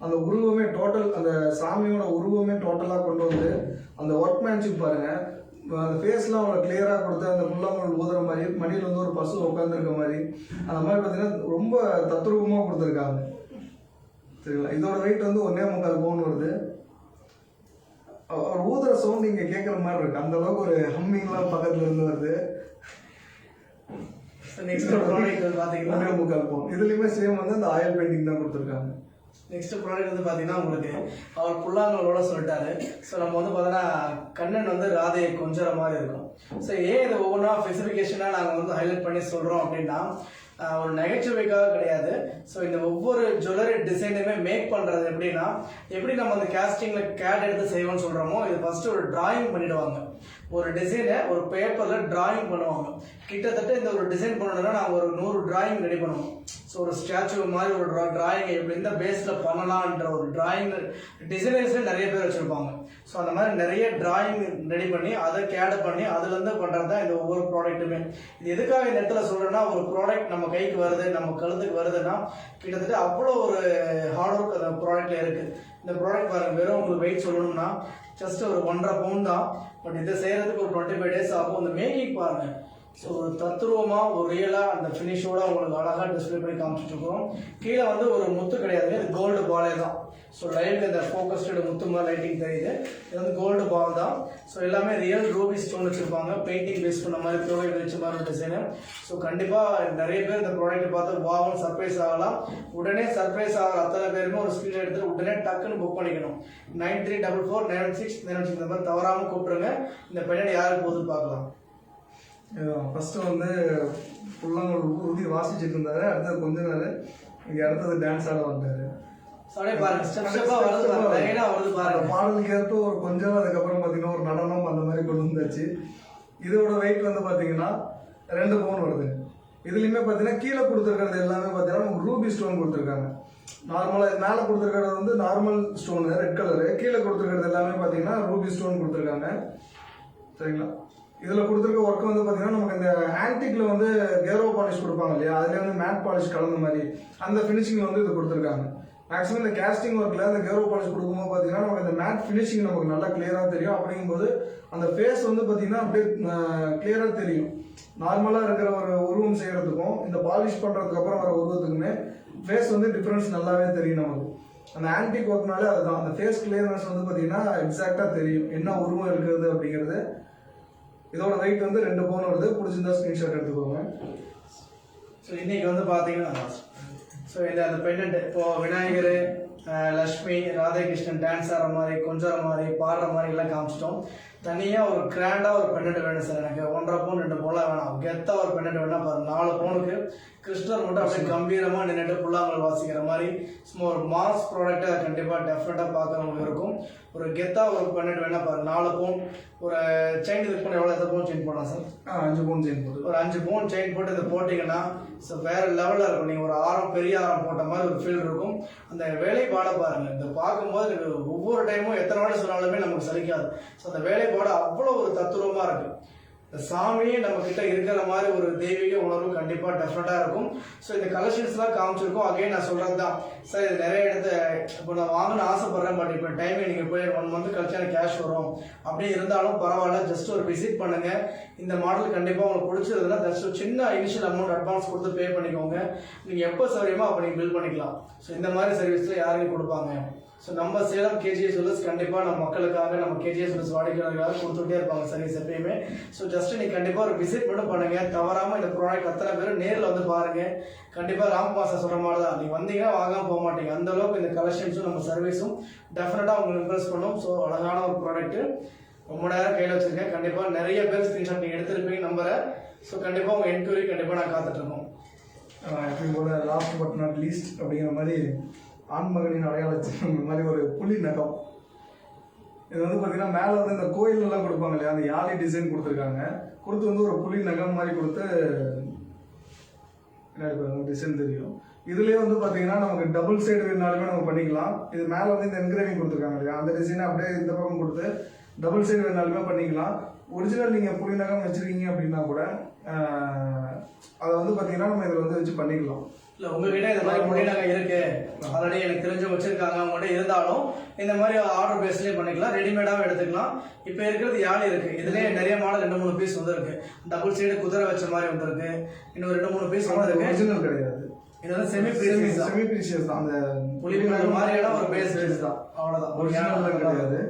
அந்த உருவமே டோட்டல், அந்த சாமியோட உருவமே டோட்டலாக கொண்டு வந்து அந்த ஒர்க்மேன்ஷிப் பாருங்கள். அந்த ஃபேஸ்லாம் அவங்க கிளியராக கொடுத்து அந்த புல்லாங்குழல் ஊதுற மாதிரி, மடியில் வந்து ஒரு பசு உட்காந்துருக்க மாதிரி, அந்த மாதிரி பார்த்தீங்கன்னா ரொம்ப தத்ரூபமாக கொடுத்துருக்காங்க. சரிங்களா? இதோட வெயிட் வந்து 1.25 பவுன் வருது. அவர் ஊதுற சவுண்ட் நீங்கள் கேட்குற மாதிரி இருக்கு, அந்த அளவுக்கு ஒரு ஹம்மிங்லாம் பக்கத்துல இருந்து வருது. நெக்ஸ்ட் ப்ராடக்ட் வந்து பார்த்தீங்கன்னா 1.25 பவுன். இதுலேயுமே சேம் வந்து அந்த ஆயில் பெயிண்டிங் தான் கொடுத்துருக்காங்க. நெக்ஸ்ட் ப்ராடக்ட் வந்து பார்த்தீங்கன்னா உங்களுக்கு அவர் புல்லாங்களோட சொல்லிட்டாரு. ஸோ நம்ம வந்து பார்த்தோன்னா கண்ணன் வந்து ராதையை கொஞ்சற மாதிரி இருக்கும். ஸோ ஏன் இதை ஒவ்வொன்றா ஸ்பெசிஃபிகேஷனாக நாங்கள் வந்து ஹைலைட் பண்ணி சொல்கிறோம் அப்படின்னா ஒரு நகைச்சுவைக்காக கிடையாது. ஸோ இந்த ஒவ்வொரு ஜுவல்லரி டிசைனுமே மேக் பண்ணுறது எப்படின்னா, எப்படி நம்ம அந்த கேஸ்டிங்கில் கேட் எடுத்து செய்வோம்னு சொல்கிறோமோ, இது ஃபஸ்ட்டு ஒரு டிராயிங் பண்ணிவிடுவாங்க. ஒரு டிசைனை ஒரு பேப்பரில் டிராயிங் பண்ணுவாங்க. கிட்டத்தட்ட இந்த ஒரு டிசைன் பண்ணணும்னா நாங்கள் ஒரு 100 டிராயிங் ரெடி பண்ணுவோம். ஸோ ஒரு ஸ்டாச்சு மாதிரி ஒரு டிராயிங் எப்படி இந்த பேஸில் பண்ணலான்ற ஒரு டிராயிங் டிசைனர்ஸில் நிறைய பேர் வச்சுருப்பாங்க. ஸோ அந்த மாதிரி நிறைய டிராயிங் ரெடி பண்ணி அதை கேட் பண்ணி அதுலேருந்து பண்ணுறது தான் இந்த ஒவ்வொரு ப்ராடக்ட்டுமே. இது எதுக்காக இந்த இடத்துல சொல்கிறேன்னா, ஒரு ப்ராடக்ட் நம்ம கைக்கு வருது, நம்ம கழுத்துக்கு வருதுன்னா கிட்டத்தட்ட அவ்வளோ ஒரு ஹார்ட் ஒர்க் அந்த ப்ராடக்ட்ல இருக்குது. இந்த ப்ராடக்ட் பாருங்கள், வெறும் உங்களுக்கு வெயிட் சொல்லணும்னா ஜஸ்ட் ஒரு 1.5 பவுன் தான். பட் இதை செய்கிறதுக்கு ஒரு 25 days ஆகும். இந்த மேக்கிங் பாருங்கள், ஸோ ஒரு தத்துருவமாக ஒரு ரியலாக அந்த ஃபினிஷோட உங்களுக்கு அழகாக டிஸ்பிளே பண்ணி காமிச்சிட்டு இருக்கோம். கீழே வந்து ஒரு முத்து கிடையாது, இது கோல்டு பாலே தான். ஸோ லைவ்ல இந்த ஃபோக்கஸ்டு முத்து மாதிரி லைட்டிங் தெரியுது, இது வந்து கோல்டு பால் தான். ஸோ எல்லாமே ரியல் ரூபி ஸ்டோன் வச்சுருப்பாங்க, பெயிண்டிங் பேஸ் பண்ண மாதிரி ப்ரொவை வச்ச மாதிரி டிசைனு. ஸோ கண்டிப்பாக நிறைய பேர் இந்த ப்ராடக்ட்டை பார்த்து வாவும் சர்ப்ரைஸ் ஆகலாம். உடனே சர்ப்ரைஸ் ஆகிற அத்தனை பேருமே ஒரு ஸ்க்ரீன் எடுத்து உடனே டக்குன்னு புக் பண்ணிக்கணும். 93449696 இந்த மாதிரி தவறாமல் கூப்பிட்ருங்க. இந்த பெண்ணை யாருக்கு போகுது பார்க்கலாம். ஃபஸ்ட்டு வந்து புல்லாங்குழல் ஊதி வாசிச்சுட்டு இருந்தாரு, அடுத்தது கொஞ்ச நேரம் இங்கே அடுத்தது டான்ஸ் ஆட வந்தார். பாடலுக்கு ஏற்ப ஒரு கொஞ்சம், அதுக்கப்புறம் பார்த்தீங்கன்னா ஒரு நடனம் அந்த மாதிரி கொண்டு வந்தாச்சு. இதோட வெயிட் வந்து பார்த்தீங்கன்னா 2 பவுன் வருது. இதுலையுமே பார்த்தீங்கன்னா கீழே கொடுத்துருக்கிறது எல்லாமே பார்த்தீங்கன்னா நமக்கு ரூபி ஸ்டோன் கொடுத்துருக்காங்க. நார்மலாக மேலே கொடுத்துருக்கிறது வந்து நார்மல் ஸ்டோனு ரெட் கலரு, கீழே கொடுத்துருக்கிறது எல்லாமே பார்த்தீங்கன்னா ரூபி ஸ்டோன் கொடுத்துருக்காங்க. சரிங்களா? இதில் கொடுத்துருக்க ஒர்க் வந்து பார்த்தீங்கன்னா நமக்கு இந்த ஆன்டிக்கில் வந்து கேரோ பாலிஷ் கொடுப்பாங்க இல்லையா, அதுலேயே வந்து மேட் பாலிஷ் கலந்த மாதிரி அந்த ஃபினிஷிங் வந்து இது கொடுத்துருக்காங்க. மேக்ஸிமம் இந்த கேஸ்டிங் ஒர்க்கில் அந்த கேரோ பாலிஷ் கொடுக்கும்போது பார்த்தீங்கன்னா நமக்கு இந்த மேட் ஃபினிஷிங் நமக்கு நல்லா கிளியராக தெரியும். அப்படிங்கும்போது அந்த ஃபேஸ் வந்து பார்த்தீங்கன்னா அப்படியே கிளியராக தெரியும். நார்மலாக இருக்கிற ஒரு உருவம் செய்கிறதுக்கும் இந்த பாலிஷ் பண்ணுறதுக்கு அப்புறம் வர உருவத்துக்குமே ஃபேஸ் வந்து டிஃப்ரென்ஸ் நல்லாவே தெரியும் நமக்கு. அந்த ஆன்டிக் ஒர்க்னாலே அதுதான், அந்த ஃபேஸ் கிளியர்னஸ் வந்து பார்த்தீங்கன்னா எக்ஸாக்டாக தெரியும் என்ன உருவம் இருக்கிறது அப்படிங்கிறது. இதோட வெயிட் வந்து 2 பவுன் வருது. பிடிச்சிருந்தா ஸ்க்ரீன்ஷாட் எடுத்துக்கோங்க. ஸோ இன்னைக்கு வந்து பார்த்தீங்கன்னா ஸோ இந்த அந்த பெண்டன்ட் இப்போ விநாயகர் லக்ஷ்மி ராதாகிருஷ்ணன் டான்ஸ் ஆடுற மாதிரி கொஞ்சம் மாதிரி பாடுற மாதிரி எல்லாம் காமிச்சிட்டோம். தனியாக ஒரு கிராண்டாக ஒரு பெண்டன்ட் வேணும் சார். எனக்கு 1.5 பவுன் 2 பவுன்லாம் வேணாம், கெத்தாக ஒரு பெண்டன்ட் வேணால் பாருங்க. 4 பவுனுக்கு கிருஷ்ணர் மட்டும் அப்படியே கம்பீரமாக நின்றுட்டு புல்லாங்குழல் வாசிக்கிற மாதிரி சும்மா ஒரு மாஸ் ப்ராடக்டாக கண்டிப்பாக டெஃபினட்டாக பார்க்குறவங்களுக்கு இருக்கும். ஒரு கெத்தாக ஒரு பெண்டன்ட் வேணால் பாருங்க. 4 பவுன் ஒரு செயின் இது பண்ண எவ்வளோ பவுன் செயின் போடலாம் சார்? 5 பவுன் செயின் போட்டு ஒரு 5 பவுன் செயின் போட்டு இதை போட்டிங்கன்னா ஸோ வேறு லெவலில் இருக்கும். நீங்கள் ஒரு ஆரம் பெரிய ஆரம் போட்ட மாதிரி ஒரு ஃபீல் இருக்கும். அந்த வேலைப்பாடை பாருங்கள். இந்த பார்க்கும்போது எனக்கு ஒவ்வொரு டைமும் எத்தனை வாட்டி சொன்னாலுமே நமக்கு சலிக்காது. ஸோ அந்த வேலைப்பாடு அவ்வளோ ஒரு தத்துரமாக இருக்குது. இந்த சாமியே நம்ம கிட்ட இருக்கிற மாதிரி ஒரு தெய்வீக உணர்வு கண்டிப்பாக டெஃபினட்டாக இருக்கும். ஸோ இந்த கலெக்ஷன்ஸ்லாம் காமிச்சிருக்கோம். அகைன் நான் சொல்கிறது தான் சார், இது நிறைய இடத்த இப்போ நான் வாங்கணும்னு ஆசைப்பட்றேன், பட் இப்போ டைம் நீங்கள் போய் 1 மந்த் கழிச்சு எனக்கு கேஷ் வரும் அப்படி இருந்தாலும் பரவாயில்ல, ஜஸ்ட் ஒரு விசிட் பண்ணுங்கள். இந்த மாடல் கண்டிப்பாக உங்களுக்கு பிடிச்சதுன்னா ஜஸ்ட் ஒரு சின்ன இனிஷியல் அமௌண்ட் அட்வான்ஸ் கொடுத்து பே பண்ணிக்கோங்க. நீங்கள் எப்போ சௌரியமோ அப்போ நீங்கள் பில் பண்ணிக்கலாம். ஸோ இந்த மாதிரி சர்வீஸில் யாரையும் கொடுப்பாங்க. ஸோ நம்ம சேலம் கேஜிஎஸ் ஜுவல்லர்ஸ் கண்டிப்பாக நம்ம மக்களுக்காக நம்ம கேஜிஎஸ் ஜுவல்லர்ஸ் வாடிக்கையாளர்களுக்காக கொடுத்துட்டே இருப்பாங்க சர்வீஸ் எப்பயுமே. ஸோ ஜஸ்ட் நீங்கள் கண்டிப்பாக ஒரு விசிட் மட்டும் பண்ணுங்கள். தவறாமல் இந்த ப்ராடக்ட் அத்தனை பேர் நேரில் வந்து பாருங்கள். கண்டிப்பாக ராம்குமார் சொல்கிற மாதிரி தான், நீங்கள் வந்தீங்கன்னா வாங்காமல் போக மாட்டீங்க. அந்த அளவுக்கு இந்த கலெக்ஷன்ஸும் நம்ம சர்வீஸும் டெஃபினட்டாக உங்களுக்கு இம்ப்ரெஸ் பண்ணும். ஸோ அழகான ஒரு ப்ராடக்ட்டு ரொம்ப நேரம் கையில் வச்சுருக்கேன். கண்டிப்பாக நிறைய பேர் ஸ்க்ரீன்ஷாட் நீங்கள் எடுத்துருப்பீங்க நம்புறேன். ஸோ கண்டிப்பாக உங்கள் என்கொயரி கண்டிப்பாக நான் காத்துட்ருக்கோம். எப்பயும் போல லாஸ்ட் பட் நாட் லீஸ்ட் அப்படிங்கிற மாதிரி ஆண்மகனின் அடையாளம் இந்த மாதிரி ஒரு புலி நகம். இது வந்து பார்த்தீங்கன்னா மேலே வந்து இந்த கோயிலெல்லாம் கொடுப்பாங்க இல்லையா, அந்த யாழி டிசைன் கொடுத்துருக்காங்க. கொடுத்து வந்து ஒரு புலி நகம் மாதிரி கொடுத்து டிசைன் தெரியும். இதுலேயே வந்து பார்த்தீங்கன்னா நமக்கு டபுள் சைடு வேணாலுமே நம்ம பண்ணிக்கலாம். இது மேலே வந்து இந்த என்கிரேவிங் கொடுத்துருக்காங்க இல்லையா, அந்த டிசைனை அப்படியே இந்த பக்கம் கொடுத்து டபுள் சைடு வேணாலுமே பண்ணிக்கலாம். ஒரிஜினல் நீங்கள் புலி நகம் வச்சுருக்கீங்க அப்படின்னா கூட அதை வந்து பார்த்தீங்கன்னா நம்ம இதில் வந்து வச்சு பண்ணிக்கலாம். இல்லை உங்ககிட்ட இந்த மாதிரி புலி நகை இருக்கு, ஆல்ரெடி எனக்கு தெரிஞ்ச வச்சிருக்காங்க அவங்ககிட்ட இருந்தாலும் இந்த மாதிரி ஆர்டர் பேஸ்லேயே பண்ணிக்கலாம், ரெடிமேடாகவும் எடுத்துக்கலாம். இப்போ இருக்கிறது யாழி இருக்கு, இதுலேயே நிறைய மாடல் 2-3 பீஸ் வந்துருக்கு. டபுள் சைடு குதிரை வச்ச மாதிரி வந்திருக்கு, இன்னும் 2-3 பீஸ் வந்துருக்கு. ஒரிஜினல் கிடையாது, இது வந்து செமி ப்ரீசியஸ் தான். அந்த புலிப்பொருள் மாதிரியான ஒரு பேஸ் தான், அவ்வளோதான். ஒரிஜினல் கிடையாது.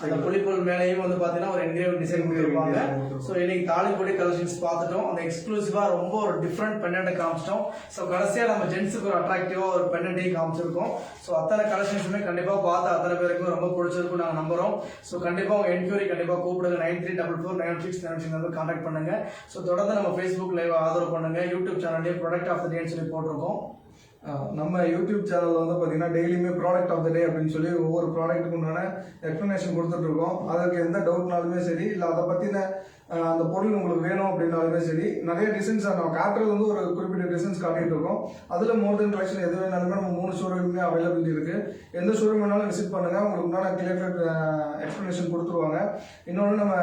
அந்த புலிப்பொருள் மேலேயும் வந்து பார்த்தீங்கன்னா ஒரு என்கிரேவ் டிசைன் கொடுத்துருப்பாங்க. ஸோ இன்னைக்கு தாலிக்கொடி கலெக்ஷன்ஸ் பார்த்துட்டோம். அந்த எக்ஸ்க்ளூசிவாக ரொம்ப ஒரு டிஃப்ரெண்ட் பெண்டன்ட்டை காமிச்சிட்டோம். ஸோ கடைசியாக நம்ம ஜென்ஸுக்கு ஒரு அட்ராக்டிவாக ஒரு பெண்டன்ட்டையும் காமிச்சிருக்கோம். ஸோ அத்தனை கலெக்ஷன்ஸுமே கண்டிப்பாக பார்த்து அத்தனை பேருக்கும் ரொம்ப பிடிச்சிருக்கும் நாங்கள் நம்புகிறோம். ஸோ கண்டிப்பாக உங்கள் என்கொயரி கண்டிப்பாக கூப்பிடுங்க. 93449696 நம்பர் கான்டாக்ட் பண்ணுங்க. ஸோ தொடர்ந்து நம்ம ஃபேஸ்புக் லைவ் ஆதரவு பண்ணுங்க. யூடியூப் சேனல்லேயே ப்ராடக்ட் ஆஃப் த டேன்னு சொல்லி போட்டிருக்கோம். நம்ம யூடியூப் சேனலில் வந்து பார்த்தீங்கன்னா டெய்லியுமே ப்ராடக்ட் ஆஃப் த டே அப்படின்னு சொல்லி ஒவ்வொரு ப்ராடக்ட்டுக்கு உண்டான எக்ஸ்ப்ளனேஷன் கொடுத்துட்ருக்கோம். அதற்கு எந்த டவுட்னாலுமே சரி, இல்லை அதை பற்றின அந்த பொருள் உங்களுக்கு வேணும் அப்படின்னாலுமே சரி, நிறைய டிசைன்ஸ் நம்ம காட்டுறது வந்து ஒரு குறிப்பிட்ட டிசைன்ஸ் காட்டிகிட்டு இருக்கோம். அதில் மோர் தென் கலெக்ஷன் எது வேணாலுமே நம்ம 3 ஷோரூமுமே அவைலபிலிட்டி இருக்குது. எந்த ஷோரூம் வேணாலும் விசிட் பண்ணுங்கள், உங்களுக்கு உண்டான கிளியர் எக்ஸ்ப்ளனேஷன் கொடுத்துருவாங்க. இன்னொன்று நம்ம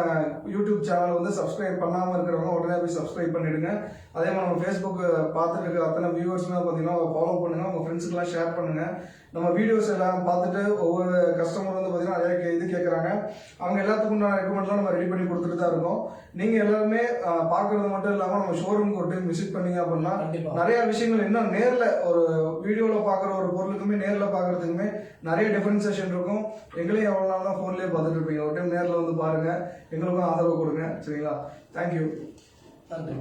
யூடியூப் சேனல் வந்து சப்ஸ்கிரைப் பண்ணாமல் இருக்கிறவங்க உடனே போய் சப்ஸ்கிரைப் பண்ணிவிடுங்க. அதே மாதிரி நம்ம ஃபேஸ்புக் பார்த்துட்டு இருக்க அத்தனை வியூவர்ஸ்லாம் பார்த்தீங்கன்னா ஃபாலோ பண்ணுங்கள், உங்கள் ஃப்ரெண்ட்ஸுக்கெல்லாம் ஷேர் பண்ணுங்கள். நம்ம வீடியோஸ் எல்லாம் பார்த்துட்டு ஒவ்வொரு கஸ்டமர் வந்து பார்த்தீங்கன்னா நிறைய இது கேட்குறாங்க. அவங்க எல்லாத்துக்கும் நான் ரெக்கமெண்ட்லாம் நம்ம ரெடி பண்ணி கொடுத்துட்டு தான் இருக்கோம். நீங்கள் எல்லாருமே பார்க்குறது மட்டும் இல்லாமல் நம்ம ஷோரூமுக்கு ஒரு டைம் விசிட் பண்ணீங்க அப்படின்னா நிறைய விஷயங்கள் இன்னும் நேரில் ஒரு வீடியோவில் பார்க்குற ஒரு பொருளுக்குமே நேரில் பார்க்குறதுக்குமே நிறைய டிஃபரன்சியேஷன் இருக்கும். எங்களையும் எவ்வளோ நாள் தான் ஃபோன்லேயே பார்த்துட்டு இருப்பீங்க. ஒரு டைம் நேரில் வந்து பாருங்கள், எங்களுக்கும் ஆதரவு கொடுங்க. சரிங்களா? தேங்க்யூ. நன்றி.